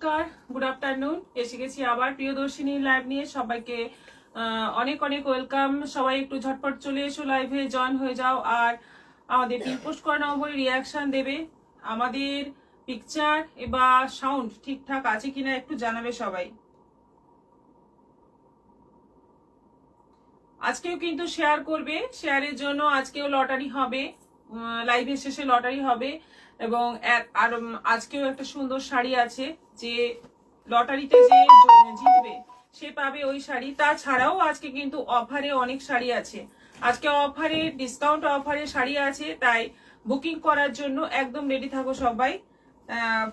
নমস্কার, good afternoon. এসে গেছি আবার প্রিয়দর্শিনী লাইভ নিয়ে। সবাইকে অনেক অনেক ওয়েলকাম। সবাই একটু ঝটপট চলে এসো, লাইভে জয়েন হয়ে যাও। আর আমাদের পিন পোস্ট করা নম্বরে রিয়াকশন দেবে। আমাদের পিকচার বা সাউন্ড ঠিকঠাক আছে কিনা একটু জানাবে সবাই। আজকেও কিন্তু শেয়ার করবে, শেয়ারের জন্য আজকেও লটারি হবে, লাইভের শেষে লটারি হবে। এবং আর আজকেও একটা সুন্দর শাড়ি আছে, যে লটারিতে যে জিতবে সে পাবে ওই শাড়ি। তাছাড়াও আজকে কিন্তু অফারে অনেক শাড়ি আছে, আজকে অফারে ডিসকাউন্ট অফারে শাড়ি আছে, তাই বুকিং করার জন্য একদম রেডি থাকো সবাই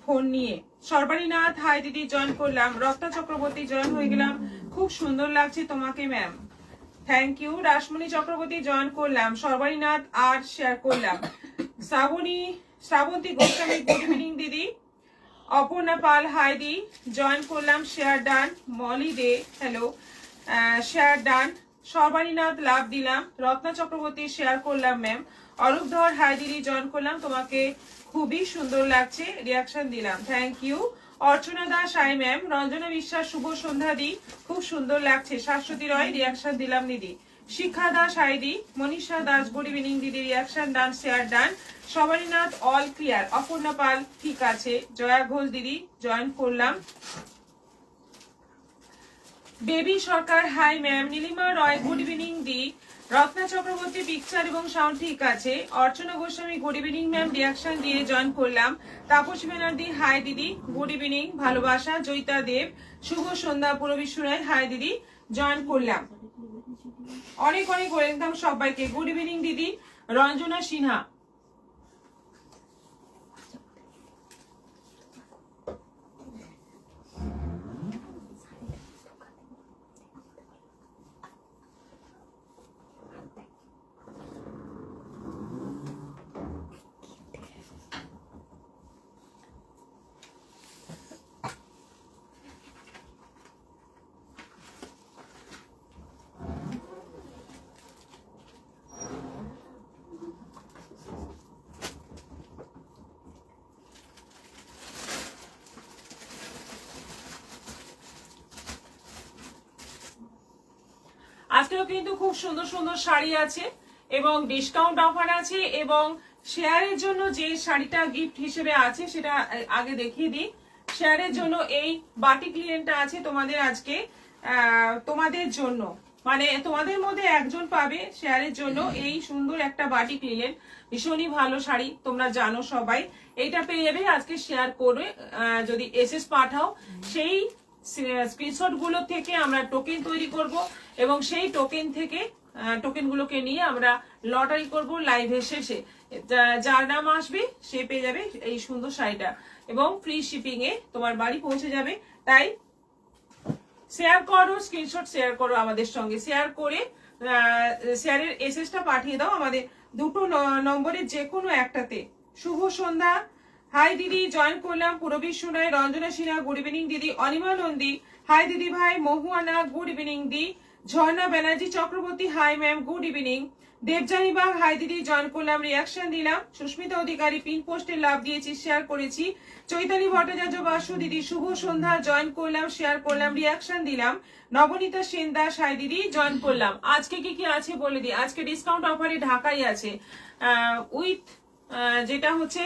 ফোন নিয়ে। সর্বাণীনাথ হাই দিদি জয়েন করলাম। রত্না চক্রবর্তী জয়েন হয়ে গেলাম, খুব সুন্দর লাগছে তোমাকে ma'am, thank you. Rashmoni Chakraborty join করলাম, সর্বাণীনাথ আর শেয়ার করলাম। শ্রাবন্তী গোস্বামী গুড ইভিনিং দিদি। অপর্ণা পাল হাই দি জয়েন করলাম, শেয়ার ডান। মলি দে হ্যালো, শেয়ার ডান। সর্বাণীনাথ লাভ দিলাম। রত্না চক্রবর্তী শেয়ার করলাম ম্যাম। অরূপ ধর হাই দিদি জয়েন করলাম, তোমাকে খুবই সুন্দর লাগছে, রিয়াকশন দিলাম, thank you. Archana Das hi ma'am. Ranjana Biswas শুভ সন্ধ্যা দি, খুব সুন্দর লাগছে। শাশ্বতী রয় রিয়াকশন দিলাম দিদি। শিক্ষা দাস হাই দি। মনীষা দাস গুড ইভিনিং দিদি, রিয়াকশন ডান, share done. সবারীনাথ all clear. Aparna পাল ঠিক আছে। জয়া ঘোষ দিদি জয়েন করলাম। বেবি সরকার হাই ম্যাম। নীলিমা রয় গুড ইভিনিং দি। রত্না চক্রবর্তী পিকচার এবং সাউন্ড ঠিক আছে। অর্চনা Goswami good evening ma'am, reaction দিয়ে জয়েন করলাম। তাপসী ব্যানার্জি হাই দিদি গুড ইভিনিং, ভালোবাসা। জয়িতা দেব শুভ সন্ধ্যা। পুরবী রায় হাই দিদি জয়েন করলাম, অনেক অনেক ওয়েলকাম সবাইকে, গুড ইভিনিং দিদি। রঞ্জনা সিনহা আজকেও কিন্তু খুব সুন্দর সুন্দর শাড়ি আছে এবং ডিসকাউন্ট অফার আছে। এবং শেয়ারের জন্য যে শাড়িটা গিফট হিসেবে আছে সেটা আগে দেখিয়ে দিই। শেয়ারের জন্য এই বাটিক লিনেনটা আছে তোমাদের আজকে, তোমাদের জন্য, মানে তোমাদের মধ্যে একজন পাবে শেয়ারের জন্য এই সুন্দর একটা বাটিক লিনেন। ভীষণই ভালো শাড়ি, তোমরা জানো সবাই। এইটা পেয়ে যাবে আজকে শেয়ার করে, যদি এসএস পাঠাও। সেই স্ক্রিনশট গুলো থেকে আমরা টোকেন তৈরি করব এবং সেই টোকেন থেকে টোকেন গুলোকে নিয়ে আমরা লটারি করব লাইভের শেষে। যার নাম আসবে সে পেয়ে যাবে এই সুন্দর শাড়িটা এবং ফ্রি শিপিং এ তোমার বাড়ি পৌঁছে যাবে। তাই শেয়ার করো, স্ক্রিনশট শেয়ার করো আমাদের সঙ্গে, শেয়ার করে শেয়ারের এসএসটা পাঠিয়ে দাও আমাদের দুটো নম্বরের যে কোনো একটাতে। শুভ সন্ধ্যা হাই দিদি জয়েন করলাম। পুরবী সোনাই, রঞ্জনা সিনহা গুড ইভিনিং দিদি। অনিমা নন্দী হাই দিদি ভাই। মহুয়ানা গুড ইভিনিং দি। Jharna Banerjee Chakraborty hi ma'am good evening. Debjani Bag hi দিদি জয়েন করলাম, রিয়াকশন দিলাম। সুস্মিতা অধিকারী পিন পোস্টে লাভ দিয়েছি, শেয়ার করেছি। চৈতালি ভট্টাচার্য বাসু দিদি শুভ সন্ধ্যা জয়েন করলাম, শেয়ার করলাম, রিয়াকশন দিলাম। নবনীতা সেন দাস হাই দিদি জয়েন করলাম। আজকে কি কি আছে বলে দিই। আজকে ডিসকাউন্ট অফারে ঢাকাই আছে, উইথ যেটা হচ্ছে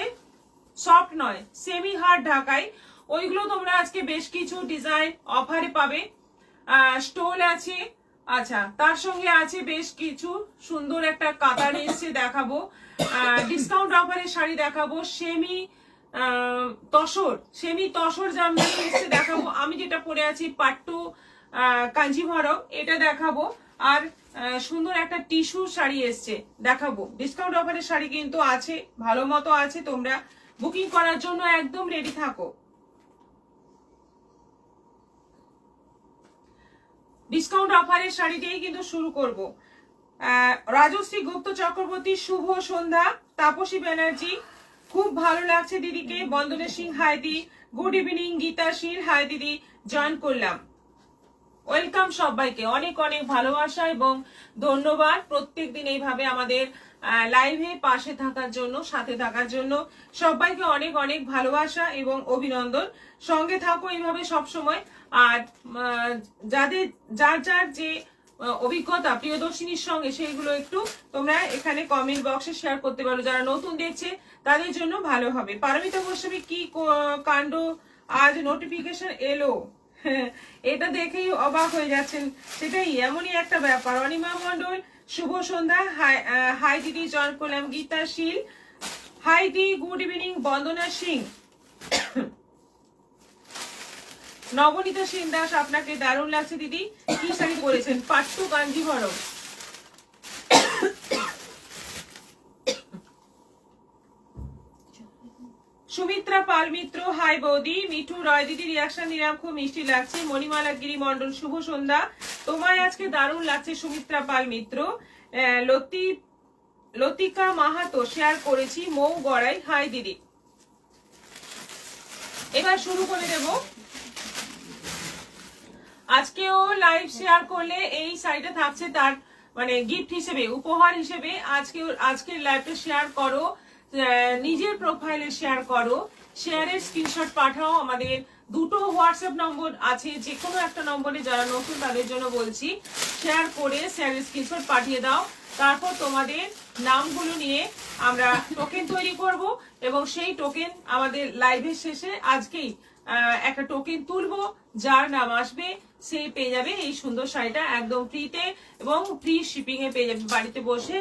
সফট নয় সেমি হার্ড ঢাকাই, ওইগুলো তোমরা আজকে বেশ কিছু ডিজাইন অফারে পাবে। স্টোল আছে, আচ্ছা তার সঙ্গে আছে বেশ কিছু সুন্দর একটা কাতার এসছে দেখাবো। ডিসকাউন্ট অফারে শাড়ি দেখাবো। সেমি তসর জামদানি এসছে দেখাবো। আমি যেটা পরে আছি পাট্টু কাঞ্জিভরম, এটা দেখাবো। আর সুন্দর একটা টিস্যু শাড়ি এসছে দেখাবো। ডিসকাউন্ট অফারের শাড়ি কিন্তু আছে, ভালো মতো আছে, তোমরা বুকিং করার জন্য একদম রেডি থাকো। ডিসকাউন্ট অফারের শাড়ি দিয়েই কিন্তু শুরু করব। রাজশ্রী গুপ্ত চক্রবর্তী শুভ সন্ধ্যা। তাপসী ব্যানার্জি খুব ভালো লাগছে দিদিকে। বন্দনা সিং হাই দি গুড ইভিনিং। গীতা শীল হাই দিদি জয়েন করলাম, ওয়েলকাম সবাইকে, অনেক অনেক ভালোবাসা এবং ধন্যবাদ। প্রত্যেকদিন এইভাবে আমাদের লাইভে পাশে থাকার জন্য, সাথে থাকার জন্য সবাইকে অনেক অনেক ভালোবাসা এবং অভিনন্দন। সঙ্গে থাকো এইভাবে সব সময়। আর যাদের যার যার যে অভিজ্ঞতা প্রিয়দর্শিনীর সঙ্গে সেইগুলো একটু তোমরা এখানে কমেন্ট বক্সে শেয়ার করতে পারো। যারা নতুন দেখছে তাদের জন্য ভালো হবে। পারমিতা গোস্বামী কি কাণ্ড, আজ নোটিফিকেশন এলো, এটা দেখেই অবাক হয়ে যাচ্ছেন। সেটাই, এমনই একটা ব্যাপার। অনিমা মন্ডল শুভ সন্ধ্যা। হাই দিদি, জয়েন করলাম। গীতা শীল হাই দি, গুড ইভিনিং। বন্দনা সিং, নবনীতা সিং দাস, আপনাকে দারুণ লাগছে দিদি। কি শাড়ি পরেছেন? পাট্টু কাঞ্জিভরম। সুমিত্রা পাল মিত্র, হাই বৌদি। মিঠু রয় দিদি, রিয়াকশন দিলাম, খুব মিষ্টি লাগছে। মণিমালা গিরি মন্ডল, শুভ সন্ধ্যা। তোমায় আজকে দারুণ লাগছে সুমিত্রা পাল মিত্র। লতিকা মাহাতো শেয়ার করেছি, মৌ গড়াই, হাই দিদি। এবার শুরু করে দেব। আজকেও লাইভ শেয়ার করলে এই শাড়িটা থাকছে তার মানে গিফট হিসেবে, উপহার হিসেবে। আজকের লাইভটা শেয়ার করো, নিজের প্রোফাইলে শেয়ার করো, শেয়ারের স্ক্রিনশট পাঠাও। আমাদের দুটো হোয়াটসঅ্যাপ নম্বর আছে, যে কোনো একটা নম্বরে, যারা নতুন তাদের জন্য বলছি, শেয়ার করে শেয়ারের স্ক্রিনশট পাঠিয়ে দাও। তারপর তোমাদের নামগুলো নিয়ে আমরা টোকেন তৈরি করব এবং সেই টোকেন আমাদের লাইভের শেষে আজকেই একটা টোকেন তুলবো। যার নাম আসবে সে পেয়ে যাবে এই সুন্দর শাড়িটা একদম ফ্রিতে এবং ফ্রি শিপিং এ পেয়ে যাবে। বাড়িতে বসে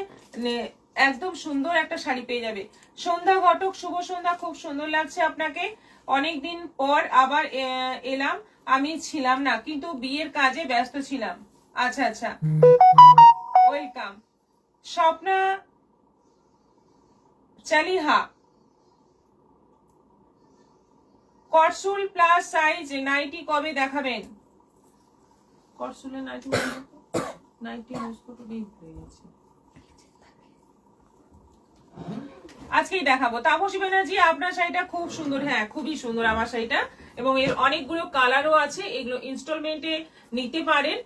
একদম সুন্দর একটা শাড়ি পেয়ে যাবে। সন্ধ্যা ঘটক, শুভ সন্ধ্যা। খুব সুন্দর লাগছে আপনাকে। অনেকদিন পর আবার এলাম। আমি ছিলাম না, কিন্তু বিয়ের কাজে ব্যস্ত ছিলাম। আচ্ছা আচ্ছা, ওয়েলকাম। স্বপ্না চালিহা, করসুল প্লাস সাইজ নাইটি কবে দেখাবেন? করসুলের নাইটি ইউজ করতে হয়ে গেছে, আজকেই দেখাবো। তাপসী ব্যানার্জি, আপনার শাড়িটা খুব সুন্দর। হ্যাঁ, খুবই সুন্দর আমার শাড়িটা, এবং এর অনেকগুলো কালারও আছে। এগুলো ইনস্টলমেন্টে নিতে পারেন।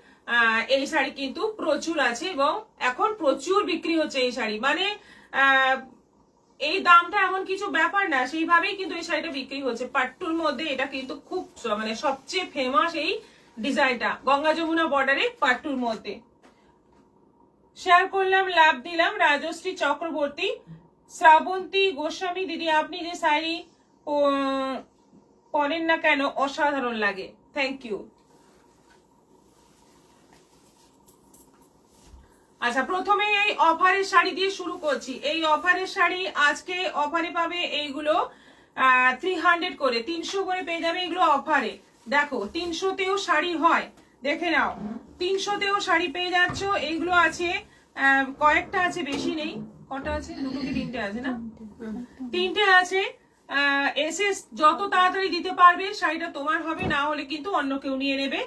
এই শাড়ি কিন্তু প্রচুর আছে এবং এখন প্রচুর বিক্রি হচ্ছে এই শাড়ি। মানে এই দামটা এমন কিছু ব্যাপার না, সেইভাবেই কিন্তু এই শাড়িটা বিক্রি হচ্ছে। পাট্টুর মধ্যে এটা কিন্তু খুব মানে সবচেয়ে ফেমাস এই ডিজাইনটা, গঙ্গা যমুনা বর্ডারে পাট্টুর মধ্যে। শেয়ার করলাম, লাভ দিলাম। রাজশ্রী চক্রবর্তী, শ্রাবন্তী গোস্বামী দিদি, আপনি যে শাড়ি পরেন না কেন, অসাধারণ লাগে। Thank you. আচ্ছা, প্রথমে এই অফারের শাড়ি দিয়ে শুরু করছি। এই অফারের শাড়ি আজকে অফারে পাবে এইগুলো 300 করে, 300 করে পেয়ে যাবে এগুলো অফারে। দেখো, 300-তেও শাড়ি হয়, দেখে নাও। 300-তেও শাড়ি পেয়ে যাচ্ছ। এইগুলো আছে কয়েকটা আছে, বেশি নেই। কটা আছে? দুটো কি তিনটে আছে? না, তিনটে আছে। এসে যত তাড়াতাড়ি দিতে পারবে শাড়িটা তোমার হবে, না হলে কিন্তু অন্য কেউ নিয়ে নেবে।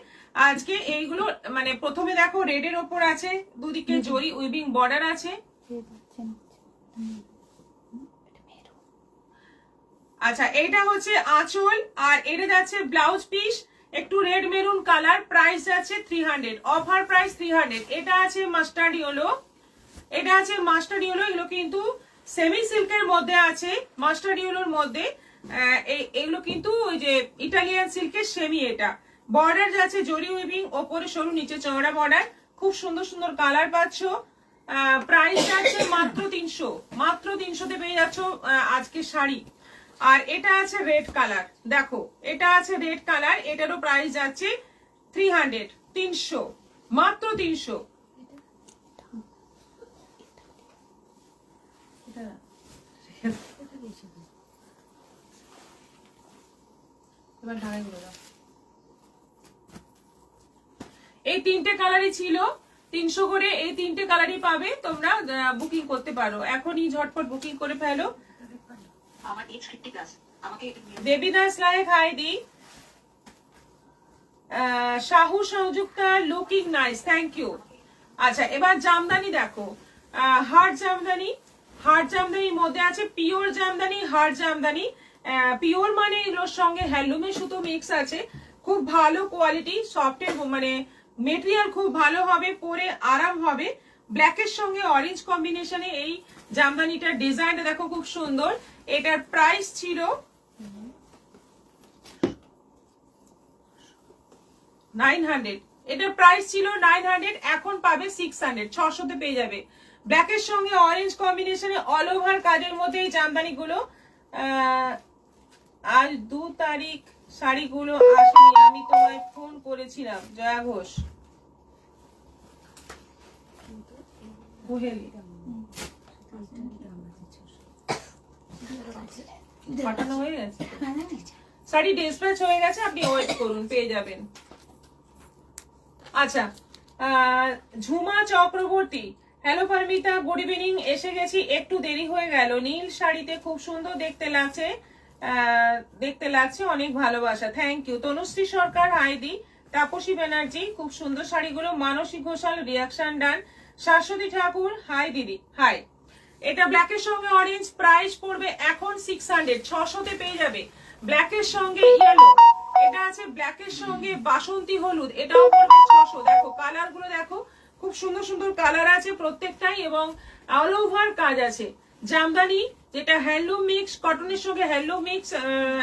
আজকে এইগুলো মানে প্রথমে দেখো, রেডের ওপর আছে, দুদিকে জরি উইভিং বর্ডার আছে। আচ্ছা, এটা হচ্ছে আঁচল, আর এটা যাচ্ছে ব্লাউজ পিস, একটু রেড মেরুন কালার। প্রাইস যাচ্ছে 300, অফার প্রাইস 300। এটা আছে মাস্টার্ড ইয়েলো, এটা আছে মাস্টার্ড ইয়েলো। এগুলো কিন্তু সেমি সিল্কের মধ্যে আছে, মাস্টার্ড ইয়েলোর মধ্যে। এগুলো কিন্তু ওই যে ইটালিয়ান সিল্কের সেমি। এটা বর্ডার যাচ্ছে জরি উইভিং, ওপরে সরু, নিচে চওড়া বর্ডার। খুব সুন্দর সুন্দর কালার পাচ্ছ। প্রাইস যাচ্ছে মাত্র 300, মাত্র 300-তে পেয়ে যাচ্ছ আজকে শাড়ি। আর এটা আছে রেড কালার, দেখো এটা আছে রেড কালার, এটারও প্রাইস যাচ্ছে 300, 300, মাত্র 300। এই তিনটে কালারই ছিল 300 করে। এই তিনটে কালারই পাবে, তোমরা বুকিং করতে পারো। এখনই ঝটপট বুকিং করে ফেলো। দেবীদাস লাইক, হাই দি। Sahu Sanjukta, looking nice, thank you. আচ্ছা, এবার জামদানি দেখো, হার্ড জামদানি। হার্ড জামদানির মধ্যে আছে pure Jamdani, hard Jamdani. Pure মানে এগুলোর সঙ্গে হ্যান্ডলুমের সুতো মিক্স আছে। খুব ভালো কোয়ালিটি, সফটের মানে মেটেরিয়াল খুব ভালো হবে, পরে আরাম হবে। ব্ল্যাকের সঙ্গে অরেঞ্জ কম্বিনেশনে এই জামদানিটার ডিজাইনটা দেখো খুব সুন্দর। এটার প্রাইস ছিল 900, এটার প্রাইস ছিল 900, এখন পাবে 600, 600 পেয়ে যাবে। ব্ল্যাকের সঙ্গে অরেঞ্জ কম্বিনেশনে অল ওভার কাজের মধ্যে এই জামদানিগুলো। আজ 2 তারিখ শাড়িগুলো আসেনি, আমি তোমায় ফোন করেছিলাম। জয়া ঘোষ, বুহেলি পাঠানো হয়ে গেছে, শাড়ি ডিসপ্যাচ হয়ে গেছে, আপনি ওয়েট করুন, পেয়ে যাবেন। আচ্ছা, Jhuma Chakraborty, hello Paromita, good evening. এসে গেছি, একটু দেরি হয়ে গেল। নীল শাড়িতে খুব সুন্দর দেখতে লাগছে, দেখতে লাগছে, অনেক ভালোবাসা, thank you. Tanushree Sarkar, hi দি। তাপসী ব্যানার্জি, খুব সুন্দর শাড়িগুলো। Manasi Ghoshal, reaction done. Shashwati Thakur, hi দিদি, হাই। এটা ব্ল্যাকের সঙ্গে অরেঞ্জ, প্রাইস পড়বে এখন 600, 600 পেয়ে যাবে। ব্ল্যাকের সঙ্গে ইয়েলো, এটা আছে ব্ল্যাকের সঙ্গে বাসন্তী হলুদ, এটাও পড়বে 600। দেখো কালার গুলো দেখো, খুব সুন্দর সুন্দর কালার আছে প্রত্যেকটাই, এবং অল ওভার কাজ আছে। জামদানি যেটা হ্যান্ডলুম মিক্স, কটনের সঙ্গে হ্যান্ডলুম মিক্স,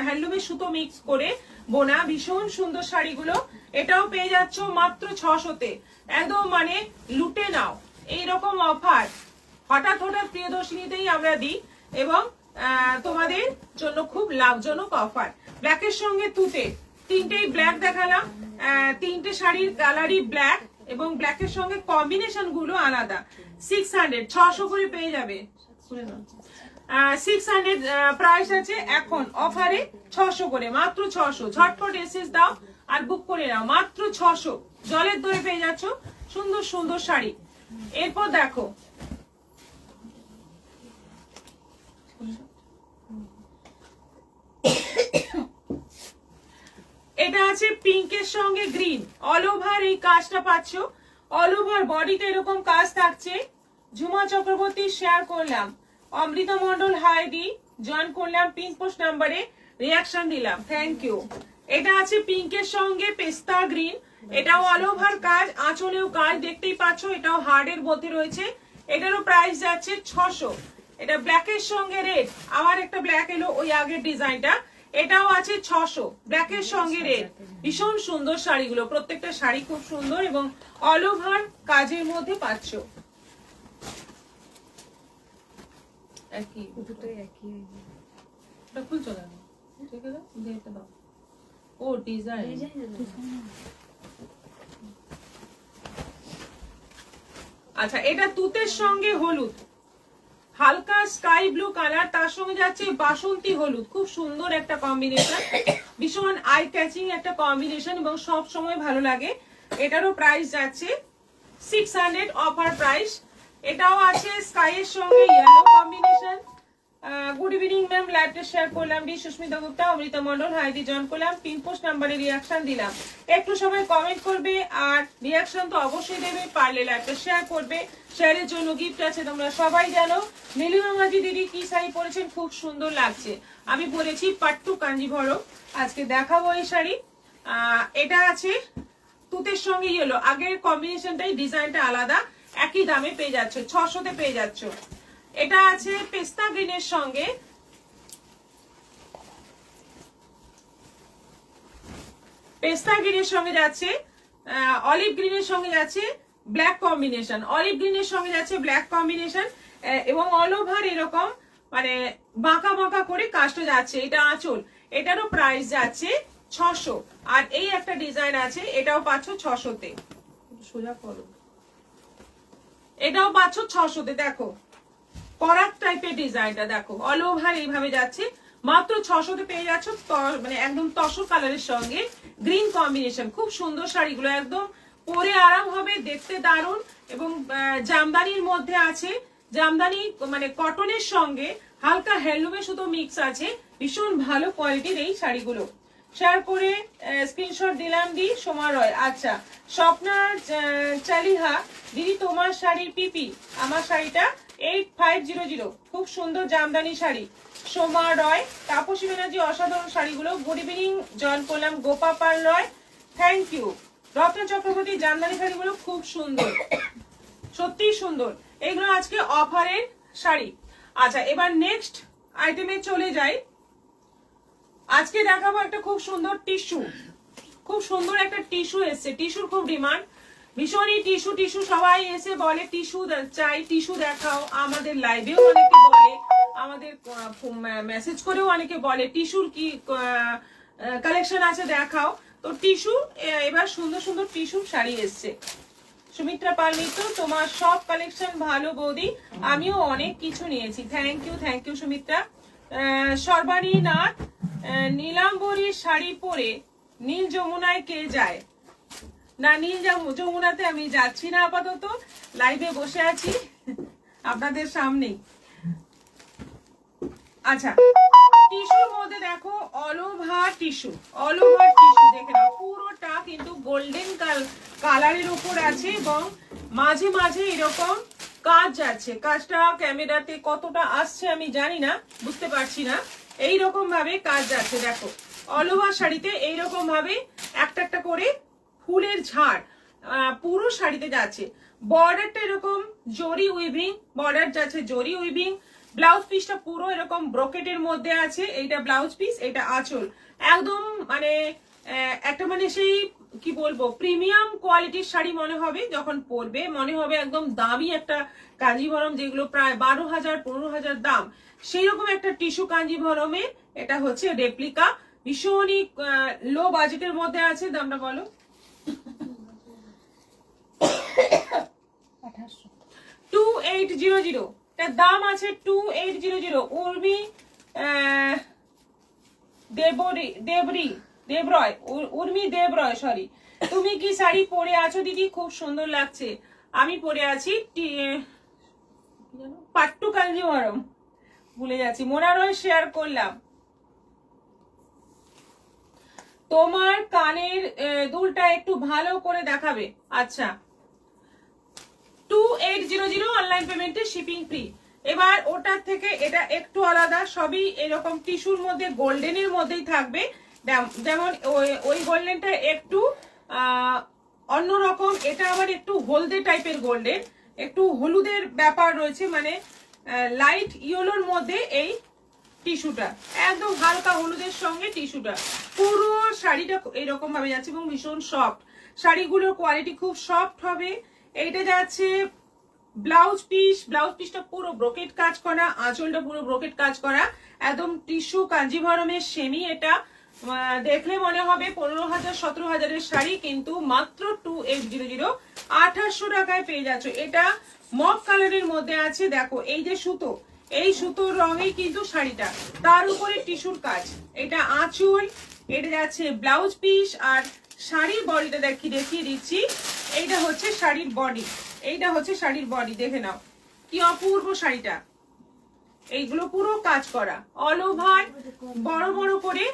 হ্যান্ডলুমের সুতো মিক্স করে বোনা, ভীষণ সুন্দর শাড়িগুলো। এটাও পেয়ে যাচ্ছ মাত্র 600-তে, একদম মানে লুটে নাও। এইরকম অফার হঠাৎ হঠাৎ প্রিয়দর্শিনীতেই আমরা দিই, এবং তোমাদের জন্য খুব লাভজনক অফার। ব্ল্যাকের সঙ্গে তুতে, তিনটেই ব্ল্যাক দেখালাম, তিনটে শাড়ির কালারই ব্ল্যাক, এবং ব্ল্যাকের সঙ্গে কম্বিনেশন গুলো আলাদা। 600, 600 করে পেয়ে যাবে। 600 প্রাইস আছে, এখন অফারে 600 করে, মাত্র 600। ঝটপট এসএস দাও আর বুক করে নাও, মাত্র 600। জলের দরে পেয়ে যাচ্ছ সুন্দর সুন্দর শাড়ি। এরপর দেখো, এটা আছে পিঙ্কের সঙ্গে গ্রিন, অল ওভার এই কাজটা পাচ্ছ, অল ওভার বডিতে এরকম কাজ থাকছে। ঝুমা চক্রবর্তী শেয়ার করলাম, অমৃতা মন্ডল হাই দি, জয়েন করলাম, পিন পোস্ট নাম্বারে রিয়াকশন দিলাম, থ্যাংক ইউ। এটা আছে পিঙ্কের সঙ্গে পেস্তা গ্রিন, এটাও অল ওভার কাজ, আঁচলেও কাজ দেখতেই পাচ্ছ, এটাও হার্ডের মধ্যে রয়েছে। এটারও প্রাইস যাচ্ছে 600। এটা ব্ল্যাকের সঙ্গে রেড, আবার একটা ব্ল্যাক এলো ওই আগের ডিজাইনটা, এটাও আছে 600, ব্ল্যাকের সঙ্গে রেড। ভীষণ সুন্দর শাড়িগুলো, প্রত্যেকটা শাড়ি খুব সুন্দর এবং অল ওভার কাজের মধ্যে পাচ্ছ। একই দুটোই একই, এটা খুলছো কেন? ঠিক আছে, এটা দাও। ও ডিজাইন, আচ্ছা। এটা তুতের সঙ্গে হলুদ, হালকা স্কাই ব্লু কালার, তার সঙ্গে যাচ্ছে বাসন্তী হলুদ, খুব সুন্দর একটা কম্বিনেশন, ভীষণ আই ক্যাচিং একটা কম্বিনেশন এবং সব সময় ভালো লাগে। এটারও প্রাইস যাচ্ছে 600, অফার প্রাইস। এটাও আছে স্কাই এর সঙ্গে yellow combination. Good evening ma'am, লাইভটা শেয়ার করলাম। ডি সুস্মিতা গুপ্তা, অমৃতা মন্ডল, হাইদি জয়েন করলাম, পিন পোস্ট নাম্বারে রিয়াকশন দিলাম। একটু সবাই কমেন্ট করবে আর রিয়াকশন তো অবশ্যই দেবে, পারলে লাইভটা শেয়ার করবে। শেয়ারের জন্য গিফট আছে, তোমরা সবাই জানো। নীলিমা মাঝি দিদি কি শাড়ি পরেছেন, খুব সুন্দর লাগছে। আমি পরেছি পাট্টু কাঞ্জিভরম, আজকে দেখাবো এই শাড়ি। এটা আছে তুতের সঙ্গে ইয়েলো, আগের কম্বিনেশনটাই ডিজাইনটা আলাদা, একই দামে পেয়ে যাচ্ছ, 600-তে পেয়ে যাচ্ছ। এটা আছে পেস্তা গ্রিনের সঙ্গে, পেস্তা গ্রিনের সঙ্গে যাচ্ছে, অলিভ গ্রিনের সঙ্গে যাচ্ছে ব্ল্যাক কম্বিনেশন, অলিভ গ্রিনের সঙ্গে যাচ্ছে ব্ল্যাক কম্বিনেশন, এবং অল ওভার এরকম মানে বাঁকা বাঁকা করে কাজটা যাচ্ছে। এটা আঁচল, এটারও প্রাইস যাচ্ছে 600। আর এই একটা ডিজাইন আছে, এটাও পাচ্ছ 600-তে, সোজা করো, এটাও পাচ্ছ 600-তে। দেখো করাত টাইপের ডিজাইনটা, দেখো অল ওভার এইভাবে যাচ্ছে, মাত্র 600-তে পেয়ে যাচ্ছ। মানে একদম তসর কালারের সঙ্গে গ্রিন কম্বিনেশন, খুব সুন্দর শাড়িগুলো, একদম পরে আরাম হবে, দেখতে দারুণ, এবং জামদানির মধ্যে আছে, জামদানি মানে কটনের সঙ্গে হালকা হ্যান্ডলুমের সুতো মিক্স আছে, ভীষণ ভালো কোয়ালিটির এই শাড়িগুলো। শেয়ার করে স্ক্রিনশট দিলাম, দি সোমা রয়। আচ্ছা, স্বপ্না চালিহা দিদি, তোমার শাড়ির পিপি, আমার শাড়িটা 8500, খুব সুন্দর জামদানি শাড়ি। সোমা রয়, তাপসী ব্যানার্জি, অসাধারণ শাড়িগুলো। গুড ইভিনিং, জয়েন করলাম, গোপা পাল রয়, থ্যাংক ইউ। রত্ন চক্রবর্তী, জামদানি শাড়িগুলো খুব সুন্দর। সত্যি সুন্দর। এগুলো আজকে অফারের শাড়ি। আচ্ছা, এবার নেক্সট আইটেমে চলে যাই। আজকে দেখাবো একটা খুব সুন্দর টিস্যু, খুব সুন্দর একটা টিস্যু এসছে। টিস্যুর খুব ডিমান্ড, ভীষণই টিস্যু টিস্যু সবাই এসে বলে টিস্যু চাই, টিস্যু দেখাও। আমাদের লাইভেও অনেকে বলে, আমাদের মেসেজ করেও অনেকে বলে টিস্যুর কি কালেকশন আছে দেখাও। তো টিস্যু এবার সুন্দর সুন্দর টিস্যু শাড়ি এসছে। সুমিত্রা পাল মিত্র, তোমার সব কালেকশন ভালো বৌদি, আমিও অনেক কিছু নিয়েছি। Thank you Sumitra. সর্বাণী নাথ, নীলাম্বরীর শাড়ি পরে নীল যমুনায় কে যায়? না, নীল যমুনাতে আমি যাচ্ছি না, আপাতত লাইভে বসে আছি আপনাদের সামনেই। আচ্ছা, টিস্যুর মধ্যে দেখো all over tissue, all over tissue দেখে নাও, পুরোটা কিন্তু গোল্ডেন কালারের উপর আছে এবং মাঝে মাঝে এরকম কাজ যাচ্ছে। কাজটা ক্যামেরাতে কতটা আসছে আমি জানি না, বুঝতে পারছি না। এইরকম ভাবে কাজ যাচ্ছে, দেখো অল ওভার শাড়িতে এইরকম ভাবে একটা একটা করে ফুলের ঝাড় পুরো শাড়িতে যাচ্ছে। বর্ডারটা এরকম জরি উইভিং বর্ডার যাচ্ছে, জরি উইভিং। ব্লাউজ পিসটা পুরো এরকম ব্রোকেটের মধ্যে আছে। এইটা ব্লাউজ পিস, এটা আঁচল। একদম মানে একটা মানে সেই কি বলবো, প্রিমিয়াম কোয়ালিটির শাড়ি মনে হবে যখন পরবে, মনে হবে একদম দামি একটা কাঞ্জিভরম, যেগুলো প্রায় 12,000 15,000 দাম, সেই রকম একটা টিস্যু কাঞ্জিভরমে। এটা হচ্ছে রেপ্লিকা, ভীষণই লো বাজেটের মধ্যে আছে। দামটা বলো। 2800, তার দাম আছে 2800। উর্মি উর্মি দেবরয়, সরি। তুমি কি শাড়ি পরে আছো দিদি? খুব সুন্দর লাগছে। আমি পরে আছি পাট্টু কাঞ্জিভরম, ভুলে যাচ্ছি, মোনারয় শেয়ার করলাম। তোমার কানের দুলটা একটু ভালো করে দেখাবে। আচ্ছা, 2800 অনলাইন পেমেন্টে শিপিং ফ্রি। এবার ওটার থেকে এটা একটু আলাদা, সবই এরকম টিস্যুর মধ্যে গোল্ডেনের মধ্যেই থাকবে। যেমন ওই গোল্ডেনটা একটু অন্যরকম, এটা আবার একটু হলদে টাইপের গোল্ডেন, একটু হলুদের ব্যাপার রয়েছে, মানে লাইট ইয়েলোর মধ্যে এই টিস্যুটা, একদম হালকা হলুদের সঙ্গে টিস্যুটা। পুরো শাড়িটা এরকম ভাবে যাচ্ছে এবং ভীষণ সফট। শাড়িগুলোর কোয়ালিটি খুব সফট হবে। এইটা যাচ্ছে ব্লাউজ পিসটা পুরো ব্রোকেট কাজ করা, আঁচলটা পুরো ব্রোকেট কাজ করা, একদম টিস্যু কাঞ্জিভরমের সেমি। এটা দেখলে মনে হবে 15,000 17,000 শাড়ি, কিন্তু মাত্র 2800, 2800 টাকায় পেয়ে যাচ্ছ। এটা মক কালারের মধ্যে আছে। দেখো এই যে সুতো, এই সুতোর রঙেই কিন্তু শাড়িটা, তার উপরে টিস্যুর কাজ। এটা আঁচল, এটা যাচ্ছে ব্লাউজ পিস, আর শাড়ির বডিটা দেখিয়ে দিচ্ছি। এইটা হচ্ছে শাড়ির বডি, এইটা হচ্ছে শাড়ির বডি, দেখে নাও কি অপূর্ব শাড়িটা। এইগুলো পুরো কাজ করা, অল ওভার বড় বড় করে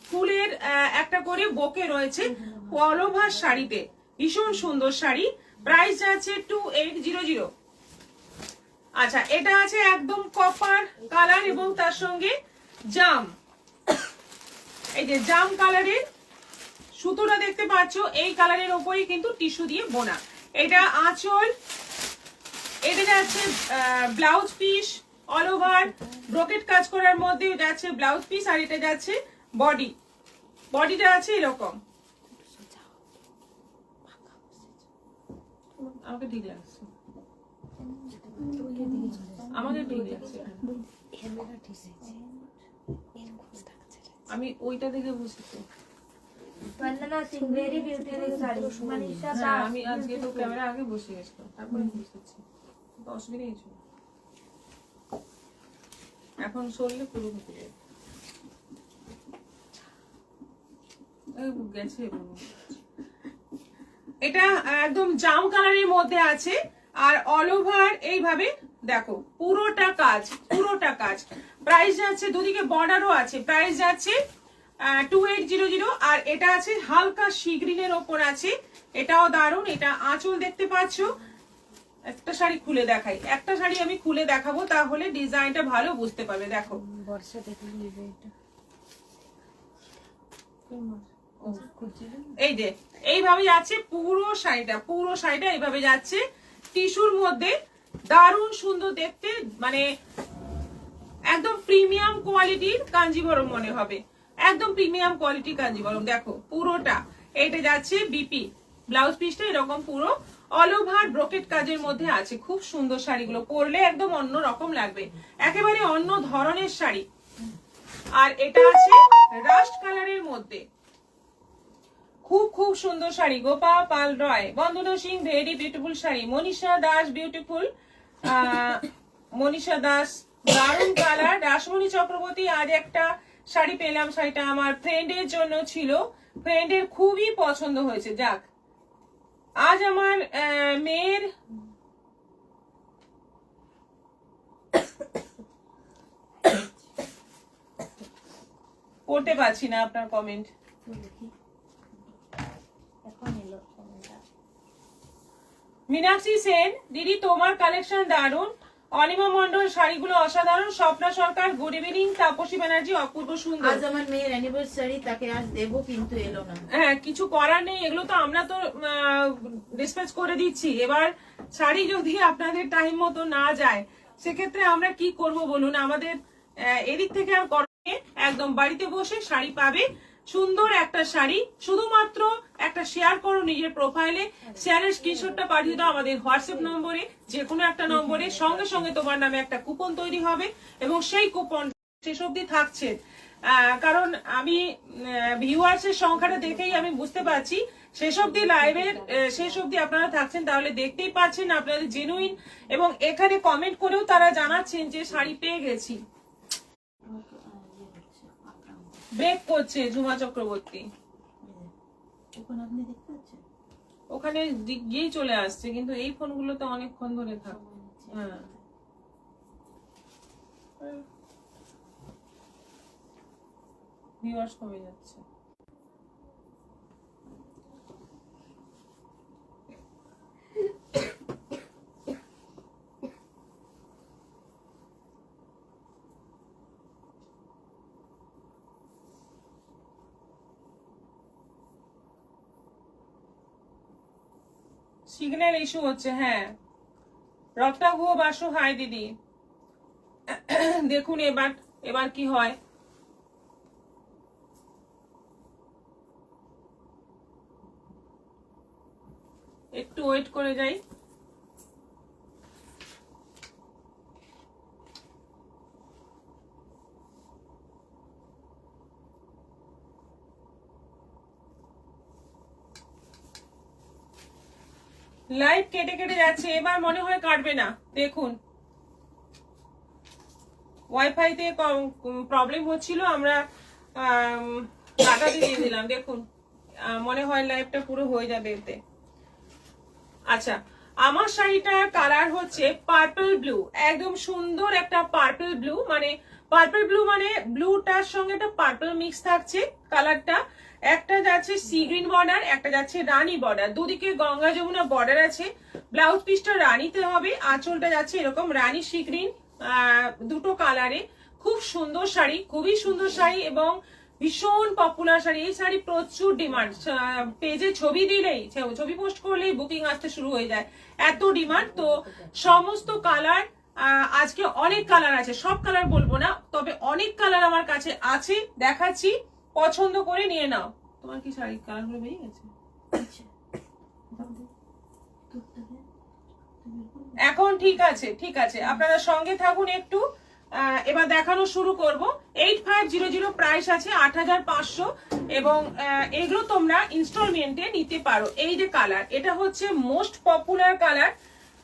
ফুলের একটা করে বোকে রয়েছে অল ওভার শাড়িতে। ভীষণ সুন্দর শাড়ি, প্রাইস যাচ্ছে 2800। আচ্ছা, এটা আছে একদম কপার কালার এবং তার সঙ্গে জাম, এই যে জাম কালারের সুতোটা দেখতে পাচ্ছ, এই কালারের ওপরেই কিন্তু টিস্যু দিয়ে বোনা। এটা আঁচল, এটা যাচ্ছে blouse piece, all over brocade কাজ করার মধ্যে যাচ্ছে ব্লাউজ পিস, আর এটা যাচ্ছে বডি। বডিটা আছে এরকম। আমাকে ঠিক লাগছে, আমাকে ঠিক লাগছে, আমি ওইটা দেখে বুঝছি। আমি আজকে তো ক্যামেরা আগে বসে গেছিলাম, তারপরে বুঝতেছি, অসুবিধা কিছু না। এখন সরলে পুরো গেছে। এটা একদম জাম কালারের মধ্যে আছে, আর অল ওভার এইভাবে দেখো পুরোটা কাজ, পুরোটা কাজ। প্রাইস যাচ্ছে, দুদিকে বর্ডারও আছে, প্রাইস যাচ্ছে 2800। আর এটা আছে হালকা সি গ্রিনের ওপর আছে, এটাও দারুণ। এটা আঁচল দেখতে পাচ্ছ। একটা শাড়ি খুলে দেখাই, একটা শাড়ি আমি খুলে দেখাবো, তাহলে ডিজাইনটা ভালো বুঝতে পারবে। দেখো এই যে এইভাবে যাচ্ছে পুরো শাড়িটা, পুরো শাড়িটা এইভাবে যাচ্ছে। টিস্যুর মধ্যে দারুণ সুন্দর দেখতে, মানে একদম প্রিমিয়াম কোয়ালিটির কাঞ্জিভরম মনে হবে, একদম প্রিমিয়াম কোয়ালিটি কাঞ্জিভরম। দেখো পুরোটা এটা যাচ্ছে বিপি, ব্লাউজ পিসটা এরকম পুরো অল ওভার ব্রোকেট কাজের মধ্যে আছে। খুব সুন্দর শাড়িগুলো, পরলে একদম অন্য রকম লাগবে, একেবারে অন্য ধরনের শাড়ি। আর এটা আছে রাস্ট কালারের মধ্যে, খুব খুব সুন্দর sari. Gopa Pal Roy, Bandana Singh very beautiful sari. Manisha Das beautiful, Manisha Das দারুণ কালার। রাসমণি চক্রবর্তী, আজ একটা শাড়ি পেলাম, শাড়িটা আমার ফ্রেন্ডের জন্য ছিল, ফ্রেন্ডের খুবই পছন্দ হয়েছে। যাক, আজ আমার মেয়ের পড়তে পারছি না আপনার কমেন্ট। মীনাক্ষী সেন, দিদি তোমার কালেকশন দারুণ, অনিমা মন্ডল শাড়িগুলো অসাধারণ। স্বপ্না সরকার, গুড ইভিনিং। তাপসী ব্যানার্জি, অপূর্ব সুন্দর। আজ আমার মেয়ের অ্যানিভার্সারি, তাকে আজ দেবো কিন্তু এলো না। হ্যাঁ, কিছু করার নেই, এগুলো তো আমরা তো ডিসপ্যাচ করে দিচ্ছি। এবার শাড়ি যদি আপনাদের টাইম মতো না যায়, সেক্ষেত্রে আমরা কি করব বলুন? আমাদের এদিক থেকে আর করবে, একদম বাড়িতে বসে শাড়ি পাবে। সুন্দর একটা শাড়ি, শুধুমাত্র একটা শেয়ার করো নিজের প্রোফাইলে, শেয়ারের স্ক্রিনশটটা পাঠিয়ে দাও আমাদের হোয়াটসঅ্যাপ নম্বরে, যে কোনো একটা নম্বরে। সঙ্গে সঙ্গে তোমার নামে একটা কুপন তৈরি হবে এবং সেই কুপন শেষ অবধি থাকছে। কারণ আমি ভিউয়ার্সের সংখ্যাটা দেখেই আমি বুঝতে পারছি শেষ অবধি, লাইভের শেষ অবধি আপনারা থাকছেন, তাহলে দেখতেই পাচ্ছেন আপনাদের জেনুইন। এবং এখানে কমেন্ট করেও তারা জানাচ্ছেন যে শাড়ি পেয়ে গেছি। ব্রেক করছে ঝুমা চক্রবর্তী, ওখানে গিয়েই চলে আসছে, কিন্তু এই ফোনগুলো তো অনেকক্ষণ ধরে থাকে। হ্যাঁ, ভিউয়ার্স কমে যাচ্ছে। সিগন্যাল ইস্যু হচ্ছে। হ্যাঁ, রক্তা গুহ বাসু, হাই দিদি। দেখুন এবার এবার কি হয়। একটু ওয়েট করে যাই। লাইভ কেটে কেটে যাচ্ছে, এবার মনে হয় কাটবে না। দেখুন, ওয়াইফাইতে প্রবলেম হচ্ছিল, আমরা ডাটা দিয়ে দিলাম। দেখুন, মনে হয় লাইভটা পুরো হয়ে যাবে এতে। আচ্ছা, আমার শাড়িটার কালার হচ্ছে পার্পল ব্লু, একদম সুন্দর একটা পার্পল ব্লু, মানে পার্পল ব্লু মানে ব্লুটার সঙ্গে একটা পার্পল মিক্স থাকছে কালারটা। একটা যাচ্ছে সি গ্রিন বর্ডার, একটা যাচ্ছে রানী বর্ডার, দুদিকে গঙ্গা যমুনা বর্ডার আছে। ব্লাউজ পিসটা রানীতে হবে, আঁচলটা যাচ্ছে এরকম রানী সি গ্রিন, দুটো কালারে। খুব সুন্দর শাড়ি, খুবই সুন্দর শাড়ি এবং ভীষণ পপুলার শাড়ি। এই শাড়ি প্রচুর ডিমান্ড, পেজে ছবি দিলেই, ছবি পোস্ট করলেই বুকিং আসতে শুরু হয়ে যায়, এত ডিমান্ড। তো সমস্ত কালার, আজকে অনেক কালার আছে, সব কালার বলবো না, তবে অনেক কালার আমার কাছে আছে, দেখাচ্ছি, পছন্দ করে নিয়ে নাও। তোমার কি শাড়ির কালার গুলো বেরিয়ে গেছে? এখন ঠিক আছে, ঠিক আছে, আপনারা সঙ্গে থাকুন একটু। এবার দেখানো শুরু করব। 8500 প্রাইস আছে, 8500, এবং এগুলো তোমরা ইনস্টলমেন্টে নিতে পারো। এই যে কালার, এটা হচ্ছে most popular colour,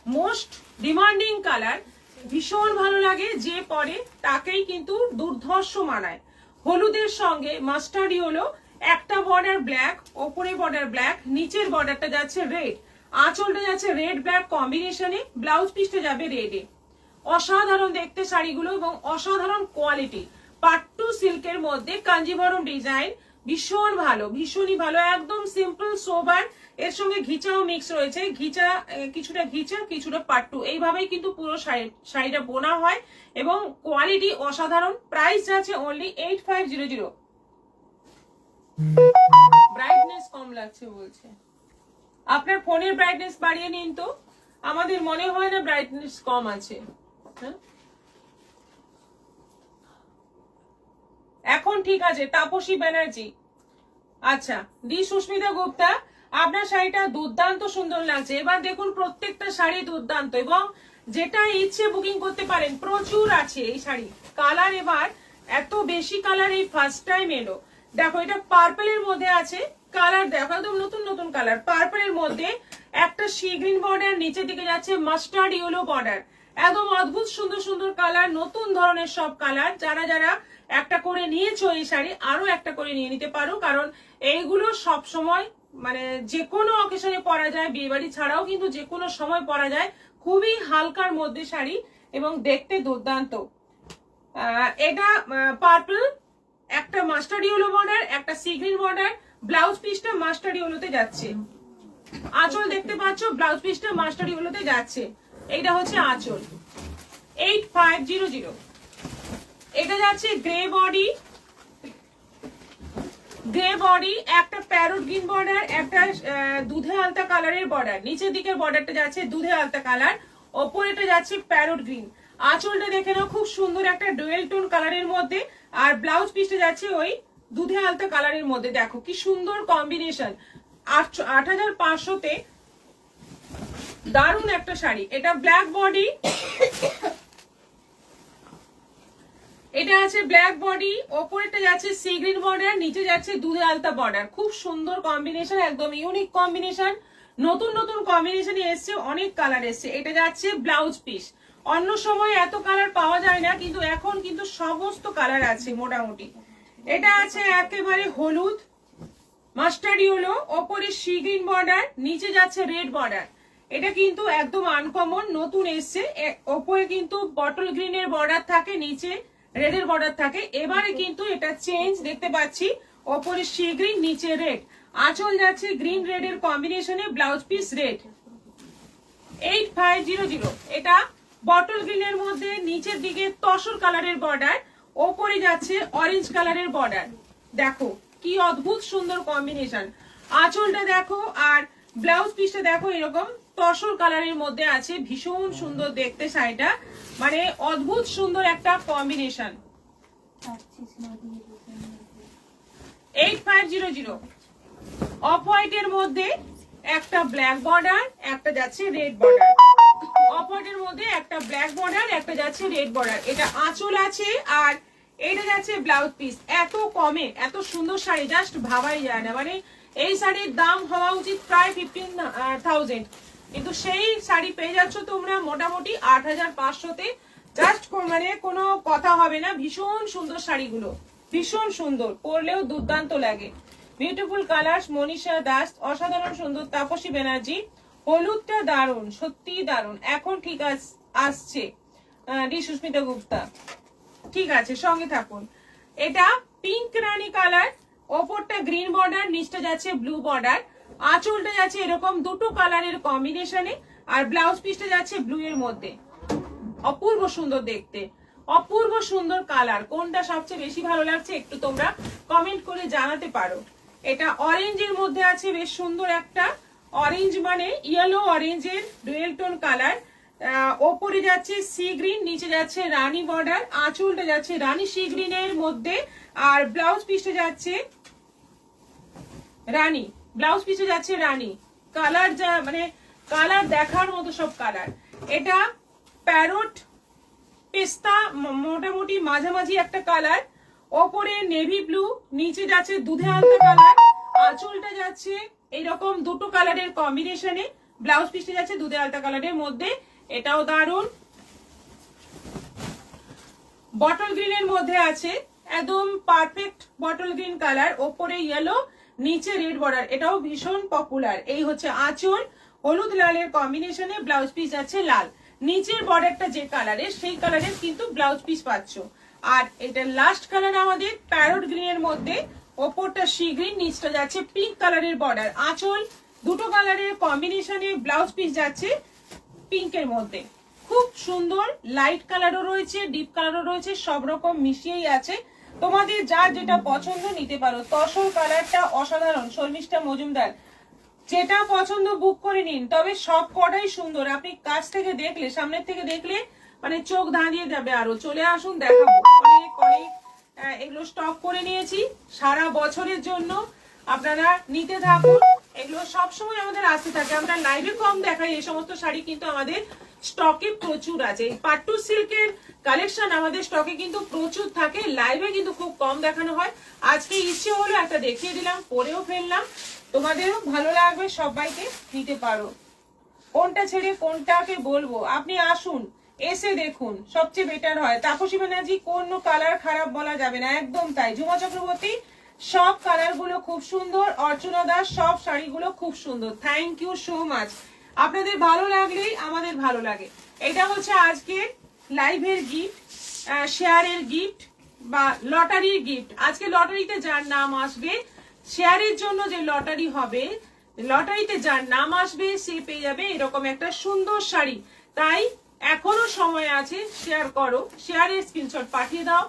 most demanding colour, ভীষণ ভালো লাগে, যে পরে তাকেই কিন্তু দুর্ধর্ষ মানায়। হলুদের সঙ্গে মাস্টার্ড ইয়েলো, একটা বর্ডার ব্ল্যাক, ওপরে বর্ডার ব্ল্যাক, নিচের বর্ডারটা যাচ্ছে রেড, আঁচলটা যাচ্ছে রেড ব্ল্যাক কম্বিনেশনে, ব্লাউজ পিসটা যাবে রেডে। অসাধারণ দেখতে শাড়িগুলো এবং অসাধারণ কোয়ালিটি। পাট্টু সিল্কের মধ্যে কাঞ্জিভরম ডিজাইন, ভীষণ ভালো, ভীষণই ভালো, একদম সিম্পল সোবার, এর সঙ্গে ঘিচাও মিক্স রয়েছে, ঘিচা কিছুটা পাট্টু, এইভাবেই কিন্তু পুরো শাড়িটা বোনা হয় এবং কোয়ালিটি অসাধারণ। প্রাইস যাচ্ছে অনলি 8500। ব্রাইটনেস কম লাগছে বলছে, আপনার ফোনের ব্রাইটনেস বাড়িয়ে নিন তো। আমাদের মনে হয় না ব্রাইটনেস কম আছে। হ্যাঁ, এখন ঠিক আছে। তাপসী ব্যানার্জি, আচ্ছা দি সুস্মিতা গুপ্তা, আপনার শাড়িটা দুর্দান্ত সুন্দর লাগছে। এবার দেখুন প্রত্যেকটা শাড়ি দুর্দান্ত, এবং যেটা ইচ্ছে বুকিং করতে পারেন, প্রচুর আছে এই শাড়ি। কালার এবার এত বেশি কালার এই ফার্স্ট টাইম এলো। দেখো এটা পার্পলের মধ্যে আছে, কালার দেখো একদম নতুন নতুন কালার। পার্পলের মধ্যে একটা সি গ্রিন বর্ডার, নিচের দিকে যাচ্ছে মাস্টার্ড ইয়েলো বর্ডার, একদম অদ্ভুত সুন্দর সুন্দর কালার, নতুন ধরনের সব কালার। যারা যারা একটা করে নিয়েছো এই শাড়ি, আরো একটা করে নিয়ে নিতে পারো, কারণ এইগুলো সব সময় মানে যে কোনো অকেশনে পরা যায়, বিয়ে বাড়ি ছাড়াও কিন্তু যে কোনো সময় পরা যায়। খুবই হালকার মধ্যে শাড়ি এবং দেখতে দুর্দান্ত। এটা পার্পল, একটা মাস্টার্ড ইয়েলো বর্ডার, একটা সি গ্রিন বর্ডার, ব্লাউজ পিসটা মাস্টার্ড ইয়েলোতে যাচ্ছে। আঁচল দেখতে পাচ্ছ, ব্লাউজ পিসটা মাস্টার্ড ইয়েলোতে যাচ্ছে। এইটা হচ্ছে আঁচল। 8500। এটা যাচ্ছে গ্রে বডি, গ্রে বডি, একটা প্যারোট গ্রিন বর্ডার, একটা দুধে আলতা কালারের বর্ডার। নিচের দিকের বর্ডারটা যাচ্ছে দুধে আলতা কালার, ওপরেটা যাচ্ছে প্যারোট গ্রিন। আঁচলটা দেখে নাও, খুব সুন্দর একটা ডুয়েল টোন কালারের মধ্যে, আর ব্লাউজ পিসটা যাচ্ছে ওই দুধে আলতা কালারের মধ্যে। দেখো কি সুন্দর কম্বিনেশন। 8500-তে দারুণ একটা শাড়ি। এটা ব্ল্যাক বডি, এটা আছে ব্ল্যাক বডি, ওপরেটা যাচ্ছে সি গ্রিন বর্ডার, নিচে যাচ্ছে দুধে আলতা বর্ডার। খুব সুন্দর কম্বিনেশন, একদম ইউনিক কম্বিনেশন, নতুন নতুন কম্বিনেশনে এসছে, অনেক কালার এসছে। এটা যাচ্ছে ব্লাউজ পিস। অন্য সময় এত কালার পাওয়া যায় না, কিন্তু এখন কিন্তু সমস্ত কালার আছে মোটামুটি। এটা আছে একেবারে হলুদ মাস্টার্ড ইয়েলো, ওপরে সি গ্রিন বর্ডার, নিচে যাচ্ছে রেড বর্ডার। এটা কিন্তু একদম আনকমন, নতুন এসছে। ওপরে কিন্তু বটল গ্রিনের বর্ডার থাকে, নিচে রেডের বর্ডার থাকে। এবারে কিন্তু এটা চেঞ্জ দেখতে পাচ্ছি, ওপরে সি গ্রিন, নিচে রেড। আঁচল যাচ্ছে গ্রিন রেড এর কম্বিনেশনে, ব্লাউজ পিস রেড। 8500। এটা বটল গ্রিনের মধ্যে নিচের দিকে তসর কালারের বর্ডার, ওপরে যাচ্ছে অরেঞ্জ কালারের বর্ডার। দেখো কি অদ্ভুত সুন্দর কম্বিনেশন। আঁচলটা দেখো আর ব্লাউজ পিসটা দেখো, এরকম তসর কালারের মধ্যে আছে। ভীষণ সুন্দর দেখতে শাড়িটা, মানে অদ্ভুত সুন্দর একটা কম্বিনেশন। 8500। অফ হোয়াইট এর মধ্যে একটা ব্ল্যাক বর্ডার, একটা যাচ্ছে রেড বর্ডার। অফ হোয়াইট এর মধ্যে একটা ব্ল্যাক বর্ডার, একটা যাচ্ছে রেড বর্ডার। এটা আঁচল আছে আর এটা যাচ্ছে ব্লাউজ পিস। এত কমে এত সুন্দর শাড়ি জাস্ট ভাবাই যায় না। মানে এই শাড়ির দাম হওয়া উচিত প্রায় 15,000, কিন্তু সেই শাড়ি পেয়ে যাচ্ছ তোমরা মোটামুটি 8500-তে। জাস্ট মানে কোনো কথা হবে না। ভীষণ সুন্দর শাড়িগুলো, ভীষণ সুন্দর, পরলেও দুর্দান্ত লাগে। বিউটিফুল কালার্স, মনীষা দাস, অসাধারণ সুন্দর। তাপসী ব্যানার্জি, হলুদটা দারুণ, সত্যি দারুণ। এখন ঠিক আসছে। ডি সুস্মিতা গুপ্তা, ঠিক আছে, সঙ্গে থাকুন। এটা পিঙ্ক রানী কালার, ওপরটা গ্রিন বর্ডার, নিচটা যাচ্ছে ব্লু বর্ডার। আঁচলটা যাচ্ছে এরকম দুটো কালারের কম্বিনেশনে, আর ব্লাউজ পিসটা যাচ্ছে ব্লু এর মধ্যে। অপূর্ব সুন্দর দেখতে, অপূর্ব সুন্দর কালার। কোনটা সবচেয়ে বেশি ভালো লাগছে একটু তোমরা কমেন্ট করে জানাতে পারো। এটা অরেঞ্জের মধ্যে আছে, বেশ সুন্দর একটা অরেঞ্জ, মানে ইয়েলো অরেঞ্জের ডুয়েল টোন কালার। ওপরে যাচ্ছে সি গ্রিন, নিচে যাচ্ছে রানী বর্ডার। আঁচলটা যাচ্ছে রানী সি গ্রিনের মধ্যে, আর ব্লাউজ পিসটা যাচ্ছে রানী, ব্লাউজ পিসে যাচ্ছে রানী। কালার যা মানে কালার দেখার মতো সব কালার। এটা প্যারোট পেস্তা, মোটামুটি মাঝামাঝি একটা কালার। ওপরে নেভি ব্লু, নিচে যাচ্ছে দুধে আলতা কালার। আঁচলটা যাচ্ছে এইরকম দুটো কালারের কম্বিনেশনে, ব্লাউজ পিসটা যাচ্ছে দুধে আলতা কালারের মধ্যে। এটাও দারুন। বটল গ্রিনের মধ্যে আছে, একদম পারফেক্ট বটল গ্রিন কালার, ওপরে ইয়েলো, নিচে রেড বর্ডার। এটাও ভীষণ পপুলার। এই হচ্ছে আঁচল, হলুদ লালের কম্বিনেশনে, ব্লাউজ পিস আছে লাল। নিচের বর্ডারটা যে কালারের সেই কালারের কিন্তু ব্লাউজ পিস পাচ্ছ। আর এটা লাস্ট কালার আমাদের প্যারোট গ্রিনের মধ্যে, ওপরটা সি গ্রিন, নিচটা যাচ্ছে পিঙ্ক কালারের বর্ডার। আঁচল দুটো কালারের কম্বিনেশনে, ব্লাউজ পিস যাচ্ছে পিঙ্কের মধ্যে। খুব সুন্দর, লাইট কালারও রয়েছে, ডিপ কালারও রয়েছে, সব রকম মিশিয়েই আছে। তোমাদের যার যেটা পছন্দ নিতে পারো। তসর কালারটা অসাধারণ। শর্মিষ্ঠা মজুমদার, যেটা পছন্দ বুক করে নিন। তবে সব কটাই সুন্দর, আপনি কাছ থেকে দেখলে, সামনের থেকে দেখলে মানে চোখ ধাঁধিয়ে যাবে। আরো চলে আসুন, দেখাবো অনেক অনেক এগুলো স্টক করে নিয়েছি সারা বছরের জন্য, আপনারা নিতে থাকুন। এগুলো সবসময় আমাদের আসতে থাকে, আমরা লাইভে কম দেখাই এই সমস্ত শাড়ি, কিন্তু আমাদের স্টকে প্রচুর আছে। পাট্টু সিল্কের কালেকশন আমাদের স্টকে কিন্তু প্রচুর থাকে, লাইভে কিন্তু খুব কম দেখানো হয়। আজকে ইচ্ছে হলো একটা দেখিয়ে দিলাম, পরেও ফেললাম, তোমাদেরও ভালো লাগবে, সবাইকে নিতে পারো। কোনটা ছেড়ে কোনটাকে বলবো, আপনি আসুন, এসে দেখুন, সবচেয়ে বেটার হয়। তাপসী ব্যানার্জি, কোন কালার খারাপ বলা যাবে না, একদম তাই। ঝুমা চক্রবর্তী, সব কালার গুলো খুব সুন্দর। অর্চনা দাস, সব শাড়িগুলো খুব সুন্দর। Thank you so much. আপনাদের ভালো লাগলেই আমাদের ভালো লাগে। এটা হচ্ছে আজকে লাইভের গিফট, শেয়ারের গিফট বা লটারির গিফট। আজকে লটারিতে যার নাম আসবে, শেয়ারের জন্য যে লটারি হবে, লটারিতে যার নাম আসবে সে পেয়ে যাবে এরকম একটা সুন্দর শাড়ি। তাই এখনো সময় আছে, শেয়ার করো, শেয়ারের স্ক্রিনশট পাঠিয়ে দাও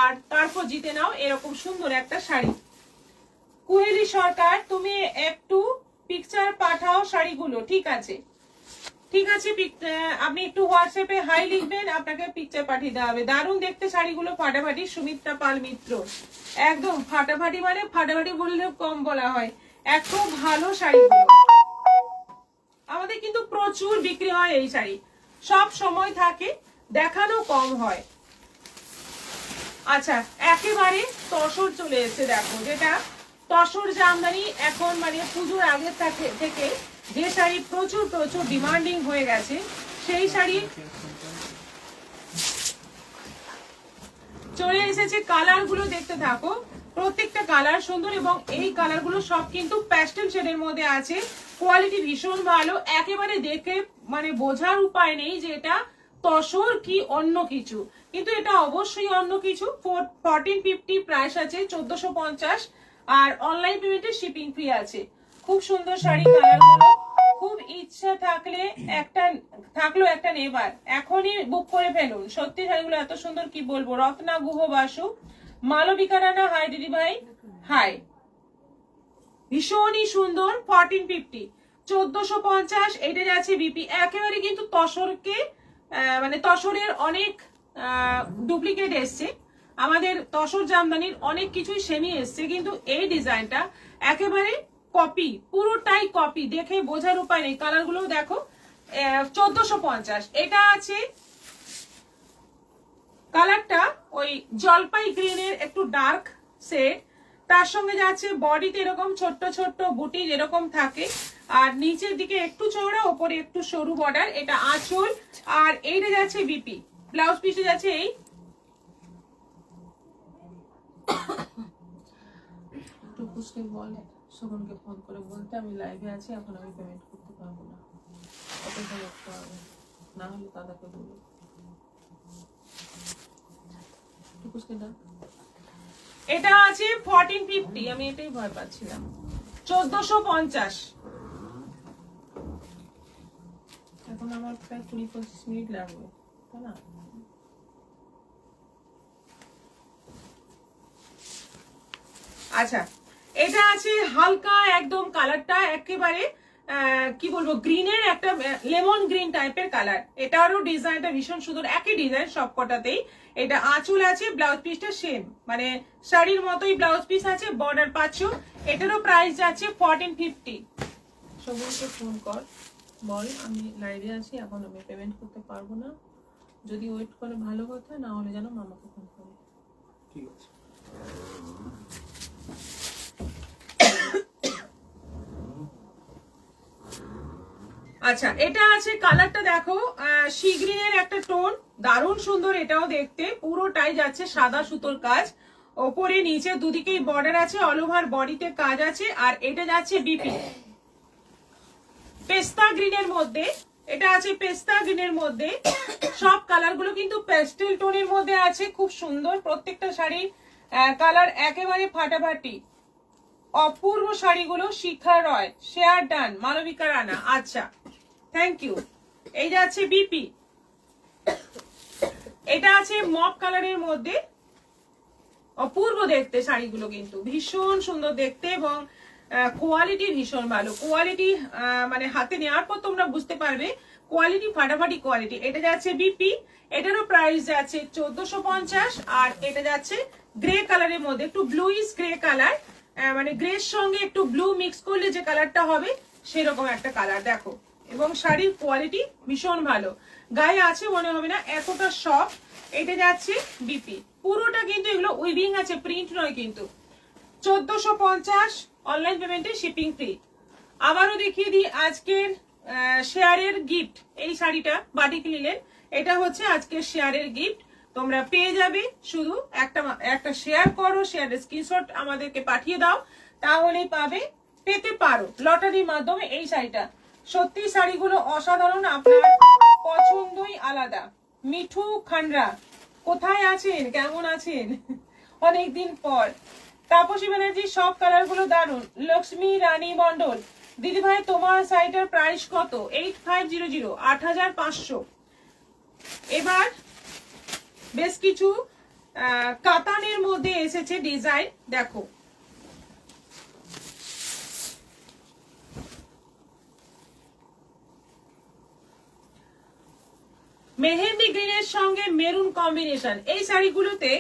আর তারপর জিতে নাও এরকম সুন্দর একটা শাড়ি। কুহেলি সরকার, তুমি একটু পিকচার পাঠাও শাড়িগুলো। ঠিক আছে, ঠিক আছে, আপনি একটু হোয়াটসঅ্যাপে হাই লিখবেন, আপনাকে পিকচার পাঠিয়ে দেওয়া হবে। দারুণ দেখতে শাড়িগুলো, ফাটাফাটি। সুমিত্রা পাল মিত্র, একদম ফাটাফাটি, মানে ফাটাফাটি বললেও কম বলা হয়, এত ভালো শাড়িগুলো। আমাদের কিন্তু প্রচুর বিক্রি হয় এই শাড়ি, সব সময় থাকে, দেখানো কম হয়। আচ্ছা, একেবারে তসর চলে এসেছে, দেখো, যেটা তসর জামদানি এখন মানে পুজোর আগের থেকে যে শাড়ি প্রচুর প্রচুর ডিমান্ডিং হয়ে গেছে, সেই শাড়ি চলে এসেছে। কালার গুলো দেখতে থাকো, প্রত্যেকটা কালার সুন্দর এবং এই কালার গুলো সব কিন্তু প্যাস্টেল শেডের মধ্যে আছে। কোয়ালিটি ভীষণ ভালো, একেবারে দেখে মানে বোঝার উপায় নেই যে এটা তসর কি অন্য কিছু, কিন্তু এটা অবশ্যই অন্য কিছু। 1450 প্রাইস আছে, 1450, আর অনলাইন পেমেন্টে শিপিং ফ্রি আছে। খুব সুন্দর শাড়ি, কালার গুলো খুব ইচ্ছা থাকলো একটা নেবার, এখনই বুক করে ফেলুন। সত্যি শাড়িগুলো এত সুন্দর, কি বলবো। রত্না গুহ বাসু, মালবিকা রানা, হাই দিদি ভাই, হাই। ভীষণই সুন্দর, 1450, 1450। এটা যাচ্ছে বিপি। একেবারে কিন্তু তসরকে মানে তসরের অনেক ডুপ্লিকেট এসছে, আমাদের তসর জামদানির অনেক কিছুই সেমি এসছে, কিন্তু এই ডিজাইনটা একেবারে কপি, পুরোটাই কপি, দেখে বোঝার উপায় নেই। কালার গুলো দেখো, 1450। এটা আছে কালারটা ওই জলপাই গ্রিনের একটু ডার্ক শেড, তার সঙ্গে যাচ্ছে বডিতে এরকম ছোট্ট ছোট্ট বুটি যেরকম থাকে, আর নিচের দিকে একটু চওড়া, ওপরে একটু সরু বর্ডার। এটা আঁচল, আর এইটা যাচ্ছে বিপি। ব্লাউজ পিসে যাচ্ছে এই টুকুসকে বল, শোভনকে ফোন করে বলতে আমি লাইভে আছি, এখন আমি পেমেন্ট করতে পারবো না, অপেক্ষা করতে হবে, না হলে দাদাকে বলবো। টুকুসকে ডাক। এটা আছে 1450, আমি এটাই ভয় পাচ্ছিলাম। 1450। এখন আমার প্রায় 20-25 মিনিট লাগবে, তাই না? আচ্ছা, এটা আছে হালকা একদম, কালারটা একেবারে কি বলবো, গ্রিনের একটা লেমন গ্রিন টাইপের কালার। এটারও ডিজাইনটা ভীষণ সুন্দর, একই ডিজাইন সব কটাতেই। এটা আঁচল আছে, ব্লাউজ পিসটা সেম, মানে শাড়ির মতোই ব্লাউজ পিস আছে, বর্ডার পাচ্ছ। এটারও প্রাইস যাচ্ছে 1450। সবুজকে ফোন কর, বল আমি লাইভে আছি, এখন আমি পেমেন্ট করতে পারবো না, যদি ওয়েট করে ভালো কথা, না হলে যেন মামাকে ফোন করে। ঠিক আছে। আচ্ছা, এটা আছে কালারটা দেখো, সি গ্রিনের একটা টোন, দারুণ সুন্দর। এটাও দেখতে পুরোটাই যাচ্ছে সাদা সুতোর কাজ, ওপরে নিচে দুদিকেই বর্ডার আছে, অল ওভার বডিতে কাজ আছে। আর এটা যাচ্ছে বিপি পেস্তা গ্রিনের মধ্যে, এটা আছে পেস্তা গ্রিনের মধ্যে। সব কালার গুলো কিন্তু প্যাস্টেল টোনের মধ্যে আছে, খুব সুন্দর প্রত্যেকটা শাড়ি, কালার একেবারে ফাটাফাটি, অপূর্ব শাড়িগুলো। শিখা রয়, শেয়ার ডান, মালবিকা রানা। আচ্ছা, থ্যাংক ইউ। এই যাচ্ছে বিপি, এটা আছে মপ কালারের মধ্যে, অপূর্ব দেখতে শাড়িগুলো, কিন্তু ভীষণ সুন্দর দেখতে। এবং কোয়ালিটি ভীষণ ভালো, কোয়ালিটি মানে হাতে নেওয়ার পর তোমরা বুঝতে পারবে কোয়ালিটি ফাটাফাটি কোয়ালিটি। এটা যাচ্ছে বিপি, এটারও প্রাইস যাচ্ছে 1450। আর এটা যাচ্ছে গ্রে কালারের মধ্যে, একটু ব্লুইশ গ্রে কালার, মানে গ্রের সঙ্গে একটু ব্লু মিক্স করলে যে কালারটা হবে সেরকম একটা কালার দেখো। এবং শাড়ির কোয়ালিটি ভীষণ ভালো, গায়ে আছে মনে হবে না এতটা সফট। এটা যাচ্ছে বিপি, পুরোটা কিন্তু এগুলো উইভিং আছে, প্রিন্ট নয় কিন্তু। 1450 অনলাইন পেমেন্টে শিপিং ফ্রি। আবারও দেখিয়ে দিই আজকের শেয়ারের গিফট, এই শাড়িটা বাটিক লিলেন, এটা হচ্ছে আজকের শেয়ারের গিফট। তোমরা পেয়ে যাবে, শুধু একটা শেয়ার করো, শেয়ারের স্ক্রিনশট আমাদেরকে পাঠিয়ে দাও, তাহলেই পেতে পারো লটারির মাধ্যমে এই শাড়িটা। সত্যি শাড়িগুলো অসাধারণ, আপনার পছন্দই আলাদা। মিঠু খান্ডরা কোথায় আছেন, কেমন আছেন অনেকদিন পর। তাপসী ব্যানার্জি সব কালার গুলো দারুন। লক্ষ্মী রানী মন্ডল দিদি ভাই তোমার শাড়িটার প্রাইস কত? 8500, 8500। এবার বেশ কিছু কাতানের মধ্যে এসেছে ডিজাইন দেখো। মেহেন্দি গ্রিনের সঙ্গে মেরুন কম্বিনেশন, এই শাড়িগুলোতে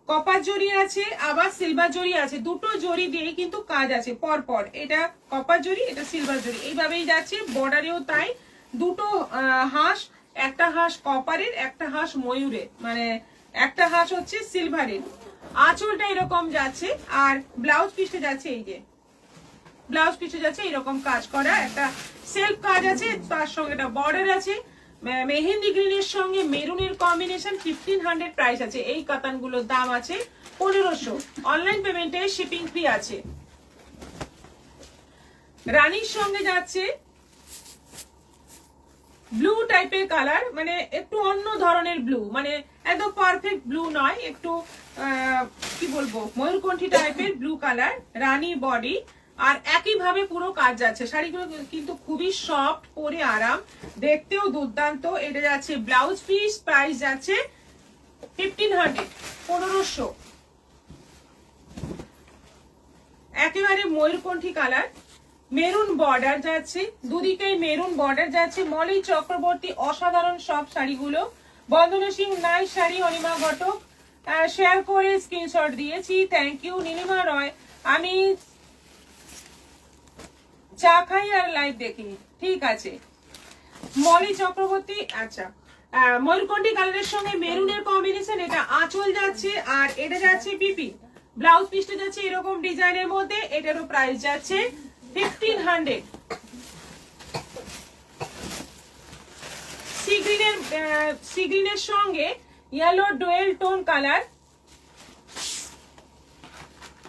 কপার জরি আছে আবার সিলভার জরি আছে, দুটো জরি দিয়ে কিন্তু কাজ আছে পরপর। এটা কপার জরি, এটা সিলভার জরি, এইভাবেই যাচ্ছে। বর্ডারেও তাই, দুটো হাঁস, একটা হাঁস কপারের, একটা হাঁস ময়ূরের, মানে একটা হাঁস হচ্ছে সিলভারের। আঁচলটা এরকম যাচ্ছে, আর ব্লাউজ পিসে যাচ্ছে এই যে, ব্লাউজ পিসে যাচ্ছে এরকম কাজ করা, একটা সেলফ কাজ আছে, তার সঙ্গে একটা বর্ডার আছে। মেহেন্দি গ্রিনের সঙ্গে মেরুনের কম্বিনেশন, 1500 প্রাইস আছে। এই কাতানগুলোর দাম আছে 1500, অনলাইন পেমেন্টে শিপিং ফ্রি আছে। রানীর সঙ্গে যাচ্ছে ব্লু টাইপের কালার, মানে একটু অন্য ধরনের ব্লু, মানে একদম পারফেক্ট ব্লু নয়, একটু কি বলবো ময়ূরকণ্ঠী টাইপের ব্লু কালার, রানী বডি, আর একইভাবে পুরো কাজ যাচ্ছে। শাড়িগুলো কিন্তু খুবই সফট, পরে আরাম, দেখতেও দুর্দান্ত। এটা যাচ্ছে ব্লাউজ পিস, প্রাইস যাচ্ছে 1500, 1500। একেবারে ময়ূরকণ্ঠী কালার, মেরুন বর্ডার যাচ্ছে, দুদিকেই মেরুন বর্ডার যাচ্ছে। মলি চক্রবর্তী অসাধারণ সব শাড়িগুলো। বন্দনা সিং নাইস শাড়ি, অনিমা ঘটক শেয়ার করে স্ক্রিনশট দিয়েছি, থ্যাংক ইউ। নীলিমা রয় আমি চা খাই আর লাইভ দেখি, ঠিক আছে। মলি চক্রবর্তী, আচ্ছা ময়ূরকণ্ঠী কালারের সঙ্গে মেরুনের কম্বিনেশন, এটা আঁচল যাচ্ছে আর এটা যাচ্ছে পিপি। ব্লাউজ পিসটা যাচ্ছে এরকম ডিজাইনের মধ্যে, এটারও প্রাইস যাচ্ছে 1500। সি গ্রিনের সঙ্গে ইয়েলো ডুয়েল টোন কালার,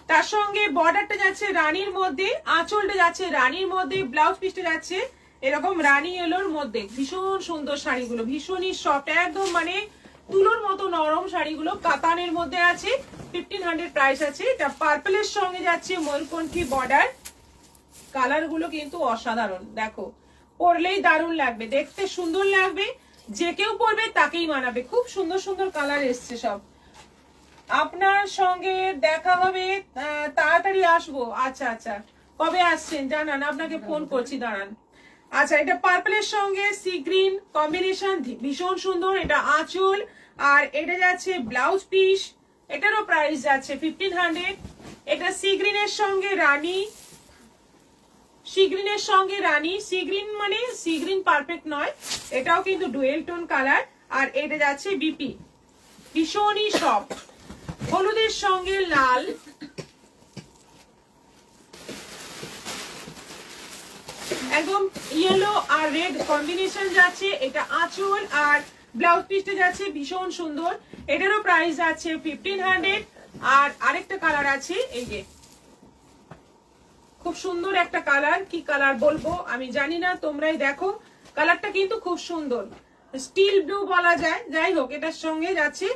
তার সঙ্গে বর্ডারটা যাচ্ছে রানীর মধ্যে, আঁচলটা যাচ্ছে রানীর মধ্যে, ব্লাউজ পিসটা যাচ্ছে এরকম রানী এলোর মধ্যে। ভীষণ সুন্দর শাড়িগুলো, ভীষণই সফট, একদম মানে তুলোর মতো নরম শাড়িগুলো, কাতানের মধ্যে আছে। 1500 প্রাইস আছে। এটা পার্পলের সঙ্গে যাচ্ছে ময়ূরকণ্ঠী বর্ডার। কালার গুলো কিন্তু অসাধারণ, দেখো পরলেই দারুণ লাগবে, দেখতে সুন্দর লাগবে, যে কেউ পরবে তাকেই মানাবে। খুব সুন্দর সুন্দর কালার এসছে সব। আপনার সঙ্গে দেখা হবে, তাড়াতাড়ি আসবো। আচ্ছা আচ্ছা, কবে আসছেন জানান, আপনাকে ফোন করছি, দাঁড়ান। আচ্ছা, এটা পার্পলের সঙ্গে সি গ্রিন কম্বিনেশন, ভীষণ সুন্দর। এটা আঁচল আর এটা যাচ্ছে ব্লাউজ পিস, এটারও প্রাইস যাচ্ছে 1500। এটা সি গ্রিনের সঙ্গে রানী, সি গ্রিনের সঙ্গে রানী, সি গ্রিন মানে সি গ্রিন পারফেক্ট নয়, এটাও কিন্তু ডুয়েল টোন কালার। আর এটা যাচ্ছে বিপি, ভীষণই সফট। হলুদের সঙ্গে লাল, একদম ইয়েলো আর রেড কম্বিনেশন যাচ্ছে। এটা আঁচল আর ব্লাউজ পিসটা যাচ্ছে ভীষণ সুন্দর, এটারও প্রাইস যাচ্ছে 1500। আর আরেকটা কালার আছে, এই যে খুব সুন্দর একটা কালার, কি কালার বলবো আমি জানি না, তোমরাই দেখো। কালারটা কিন্তু খুব সুন্দর, স্টিল ব্লু বলা যায়। যাই হোক, এটার সঙ্গে যাচ্ছে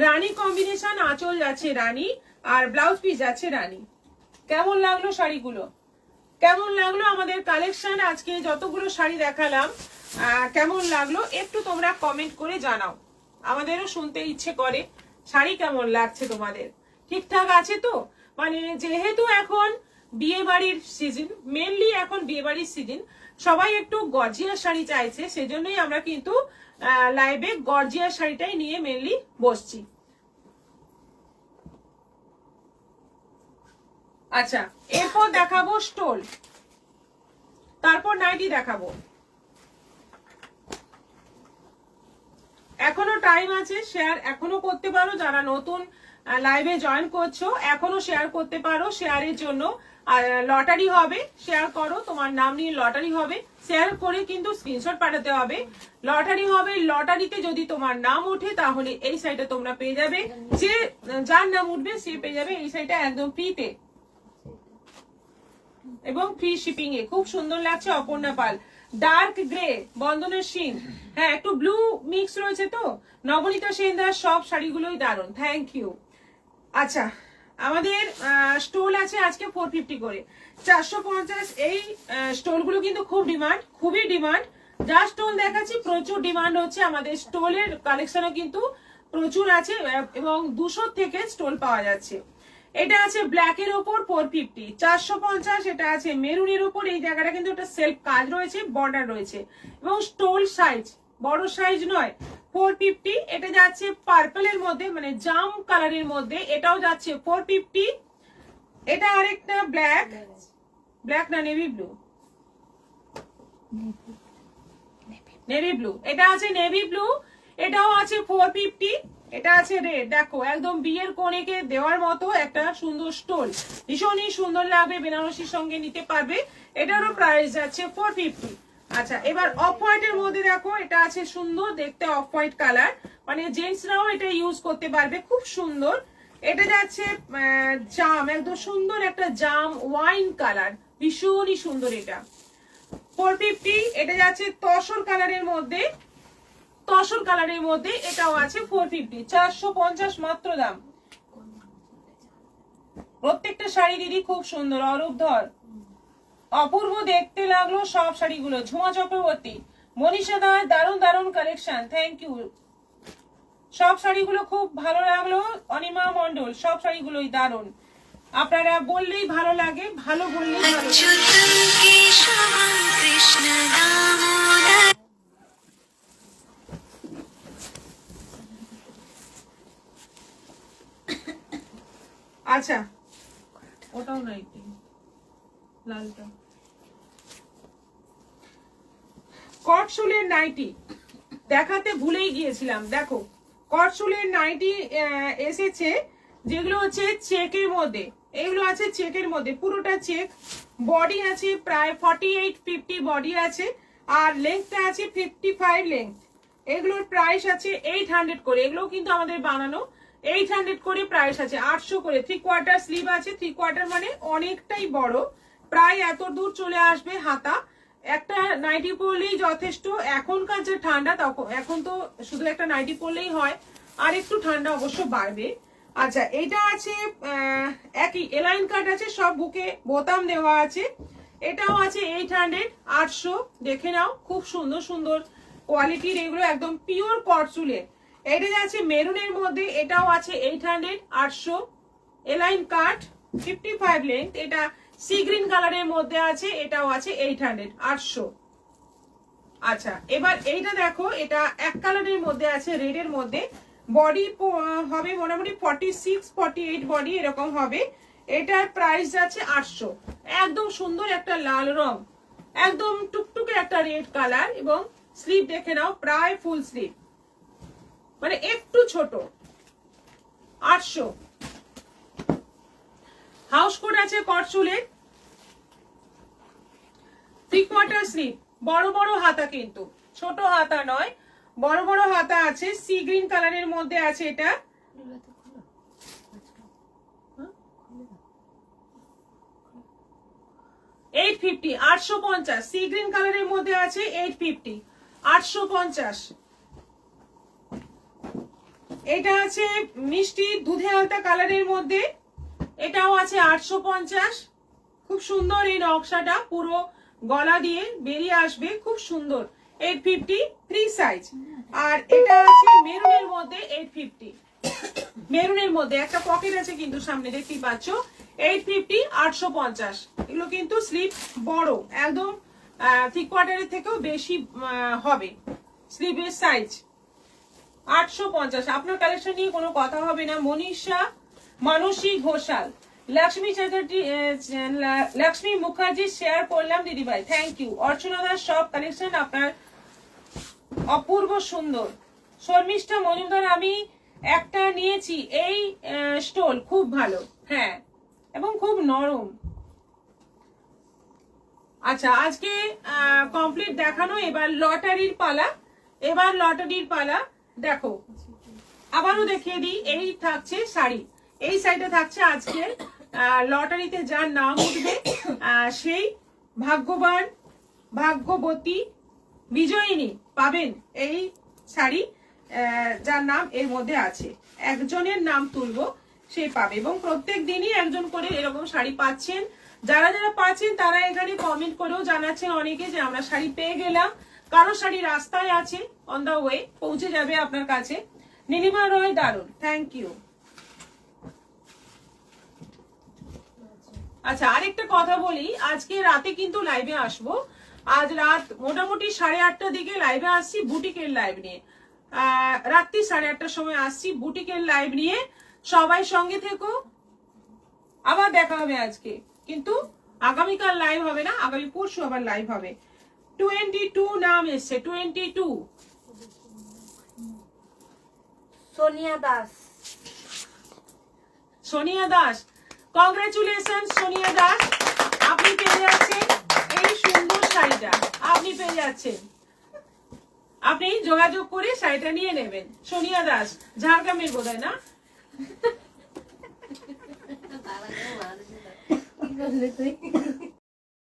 রানী কম্বিনেশন, আঁচল যাচ্ছে রানী আর ব্লাউজ পিস যাচ্ছে রানী। কেমন লাগলো শাড়িগুলো, কেমন লাগলো আমাদের কালেকশন, আজকে যতগুলো শাড়ি দেখালাম কেমন লাগলো একটু তোমরা কমেন্ট করে জানাও, আমাদেরও শুনতে ইচ্ছে করে শাড়ি কেমন লাগছে তোমাদের। ঠিকঠাক আছে তো, মানে যেহেতু এখন বিয়ে বাড়ির সিজন, মেনলি এখন বিয়ে বাড়ির সিজন, সবাই একটু গর্জিয়াস শাড়ি চাইছে, সেজন্যই আমরা কিন্তু লাইভে গর্জিয়াস শাড়িটাই নিয়ে মেনলি বসছি। আচ্ছা, এরপর দেখাবো স্টোল, তারপর নাইটি দেখাবো। এখনো টাইম আছে, শেয়ার এখনো করতে পারো, যারা নতুন লাইভে জয়েন করছো এখনো শেয়ার করতে পারো। শেয়ারের জন্য লটারি হবে, শেয়ার করো, তোমার নাম নিয়ে লটারি হবে, শেয়ার করে কিন্তু স্ক্রিনশট পাঠাতে হবে। লটারি হবে, লটারিতে যদি তোমার নাম ওঠে তাহলে এই শাড়িটা তোমরা পেয়ে যাবে, যে যার নাম উঠবে সে পেয়ে যাবে এই শাড়িটা একদম ফ্রিতে এবং ফ্রি শিপিং এ। খুব সুন্দর লাগছে অপর্ণা পাল। ডার্ক গ্রে, বন্দনের সিন, হ্যাঁ একটু ব্লু মিক্স রয়েছে তো। নবনীতা সেনদার সব শাড়িগুলোই দারুণ, থ্যাংক ইউ। আচ্ছা, আমাদের স্টোল আছে আজকে 450 করে, 450। এই স্টোলগুলো কিন্তু খুব ডিমান্ড, খুবই ডিমান্ড। যা স্টোল দেখাচ্ছি প্রচুর ডিমান্ড হচ্ছে, আমাদের স্টোলের কালেকশনও কিন্তু প্রচুর আছে এবং 200 থেকে স্টোল পাওয়া যাচ্ছে। এটা আছে ব্ল্যাক এর উপর 450, 450। এটা আছে মেরুনের উপর, এই জায়গাটা কিন্তু একটা সেলফ কাজ রয়েছে, বর্ডার রয়েছে এবং স্টোল সাইজ, বড় সাইজ নয়, 450। এটা যাচ্ছে পার্পলের মধ্যে, মানে জাম কালারের মধ্যে, এটাও যাচ্ছে 450। এটা আরেকটা ব্ল্যাক, ব্ল্যাক না নেভি ব্লু, নেভি ব্লু, এটা আছে নেভি ব্লু, এটাও আছে 450। এটা আছে রেড, দেখো একদম বিয়ের কনেকে দেওয়ার মতো একটা সুন্দর স্টোল, ভীষণই সুন্দর লাগবে, বেনারসির সঙ্গে নিতে পারবে। এটারও প্রাইস যাচ্ছে 450। আচ্ছা, এবার অফ হোয়াইটের মধ্যে দেখো, এটা আছে সুন্দর দেখতে অফ হোয়াইট কালার, মানে জেন্টসরাও এটা ইউজ করতে পারবে, খুব সুন্দর। এটা যাচ্ছে জাম, একদম সুন্দর একটা জাম ওয়াইন কালার, ভীষণই সুন্দর। এটা 450। এটা যাচ্ছে তসর কালারের মধ্যে, তসর কালারের মধ্যে, এটাও আছে 450, 450 মাত্র দাম। প্রত্যেকটা শাড়ি দিদি খুব সুন্দর। অরূপ ধর, অপূর্ব দেখতে লাগলো সব শাড়িগুলো। ঝুমা চক্রবর্তী, মনীষা দাস, দারুণ দারুণ কালেকশন, থ্যাংক ইউ। সব শাড়িগুলো খুব ভালো লাগলো। অনিমা মন্ডল, সব শাড়িগুলোই দারুণ, আপনারা বললেই ভালো লাগে, ভালো বললেই ভালো লাগে। আচ্ছা, ওটাও নাই, লালটা কটসুলের নাইটি দেখাতে ভুলেই গিয়েছিলাম। দেখো কটসুলের নাইটি এসেছে, যেগুলো হচ্ছে চেকের মধ্যে, এগুলো আছে চেকের মধ্যে, পুরোটা চেক, বডি আছে প্রায় 48-50 বডি আছে, আর লেন্থটা আছে 55 লেন্থ। এগুলোর প্রাইস আছে 800 করে, এগুলো কিন্তু আমাদের বানানো, 800 করে প্রাইস আছে, 800 করে। 3/4 স্লিভ আছে, 3/4 মানে অনেকটাই বড়, প্রায় এত দূর চলে আসবে হাতা। একটা নাইটি পরলেই যথেষ্ট, এখনকার যে ঠান্ডা, তখন এখন তো শুধু একটা নাইটি পরলেই হয়, আর একটু ঠান্ডা অবশ্য বাড়বে। আচ্ছা, এটা আছে একই এলাইন কাট আছে, সব বুকে বোতাম দেওয়া আছে। এটাও আছে 800, 800, দেখে নাও, খুব সুন্দর সুন্দর কোয়ালিটির, এগুলো একদম পিওর কটসুলের। এটা যাচ্ছে মেরুনের মধ্যে, এটাও আছে 800, 800, এলাইন কাট, 55 লেন্থ। এটা সি গ্রিন কালারের মধ্যে আছে, এটাও আছে 800, 800। আচ্ছা, এবার এইটা দেখো, এটা এক কালারের মধ্যে আছে, রেড এর মধ্যে, বডি হবে মোটামুটি 46-48 বডি এরকম হবে। এটার প্রাইস যাচ্ছে 800। একদম সুন্দর একটা লাল রং, একদম টুকটুকে একটা রেড কালার, এবং স্লিভ দেখে নাও প্রায় ফুল স্লিভ, মানে একটু ছোট, 800। হাউস কোট আছে কটসুলের, 3/4 স্লিভ, বড় বড় হাতা, কিন্তু ছোট হাতা নয়, বড় বড় হাতা আছে। সি গ্রিন কালারের মধ্যে আছে, এটা 850, 850। সি গ্রিন কালারের মধ্যে আছে 850, 850। এটা আছে মিষ্টি দুধে আলতা কালারের মধ্যে, এটাও আছে 850। খুব সুন্দর এই নকশাটা, পুরো গলা দিয়ে বেরিয়ে আসবে, খুব সুন্দর, 850, 3 সাইজ। আর এটা আছে মেরুনের মধ্যে 850, মেরুনের মধ্যে একটা পকেট আছে কিন্তু সামনে, দেখতেই পাচ্ছ। 850 850। এগুলো কিন্তু স্লিপ বড়, একদম 3/4 থেকেও বেশি হবে স্লিভের সাইজ। 850। আপনার কালেকশন নিয়ে কোনো কথা হবে না। মনীষা মানসী ঘোষাল, লক্ষ্মী চ্যাটার্জি, লক্ষ্মী মুখার্জি শেয়ার করলাম দিদি ভাই, থ্যাংক ইউ। অর্চনা দাস, সব কালেকশন আপনার অপূর্ব সুন্দর। শর্মিষ্ঠা মজুমদার, আমি একটা নিয়েছি এই স্টোল, খুব ভালো, হ্যাঁ, এবং খুব নরম। আচ্ছা, আজকে কমপ্লিট দেখানো, এবার লটারির পালা। এবার লটারির পালা, দেখো আবারও দেখিয়ে দিই। এই থাকছে শাড়ি, এই সাইডে থাকছে আজকে লটারিতে যার নাম উঠবে সেই ভাগ্যবান, ভাগ্যবতী, বিজয়িনী পাবেন এই শাড়ি। যার নাম এর মধ্যে আছে, একজনের নাম তুলবো, সে পাবে। এবং প্রত্যেক দিনই একজন করে এরকম শাড়ি পাচ্ছেন। যারা যারা পাচ্ছেন তারা এখানে কমেন্ট করেও জানাচ্ছেন অনেকে যে আমরা শাড়ি পেয়ে গেলাম। কারো শাড়ি রাস্তায় আছে, অন দা ওয়ে, পৌঁছে যাবে আপনার কাছে। নীলিমা রয়, দারুন, থ্যাংক ইউ। আচ্ছা, আরেকটা কথা বলি, আজকে রাতে কিন্তু লাইভে আসবো। আজ রাত মোটামুটি 8:30টার দিকে লাইভে আসছি বুটিকের লাইভ নিয়ে। রাত্রি 8:30টার সময় আসছি বুটিকের লাইভ নিয়ে। সবাই সঙ্গে থেকো, আবার দেখা হবে আজকে। কিন্তু আগামীকাল লাইভ হবে না, আগামী পরশু আবার লাইভ হবে। 22 নাম এসছে, 22 সোনিয়া দাস। সোনিয়া দাস, কংগ্রেচুলেশন সোনিয়া দাস, আপনি পেয়ে যাচ্ছেন এই সুন্দর শাড়িটা, আপনি পেয়ে যাচ্ছেন। আপনি যোগাযোগ করে শাড়িটা নিয়ে নেবেন। সোনিয়া দাস, ঝাড়গ্রামের বোধহয় না? কি করলি তুই?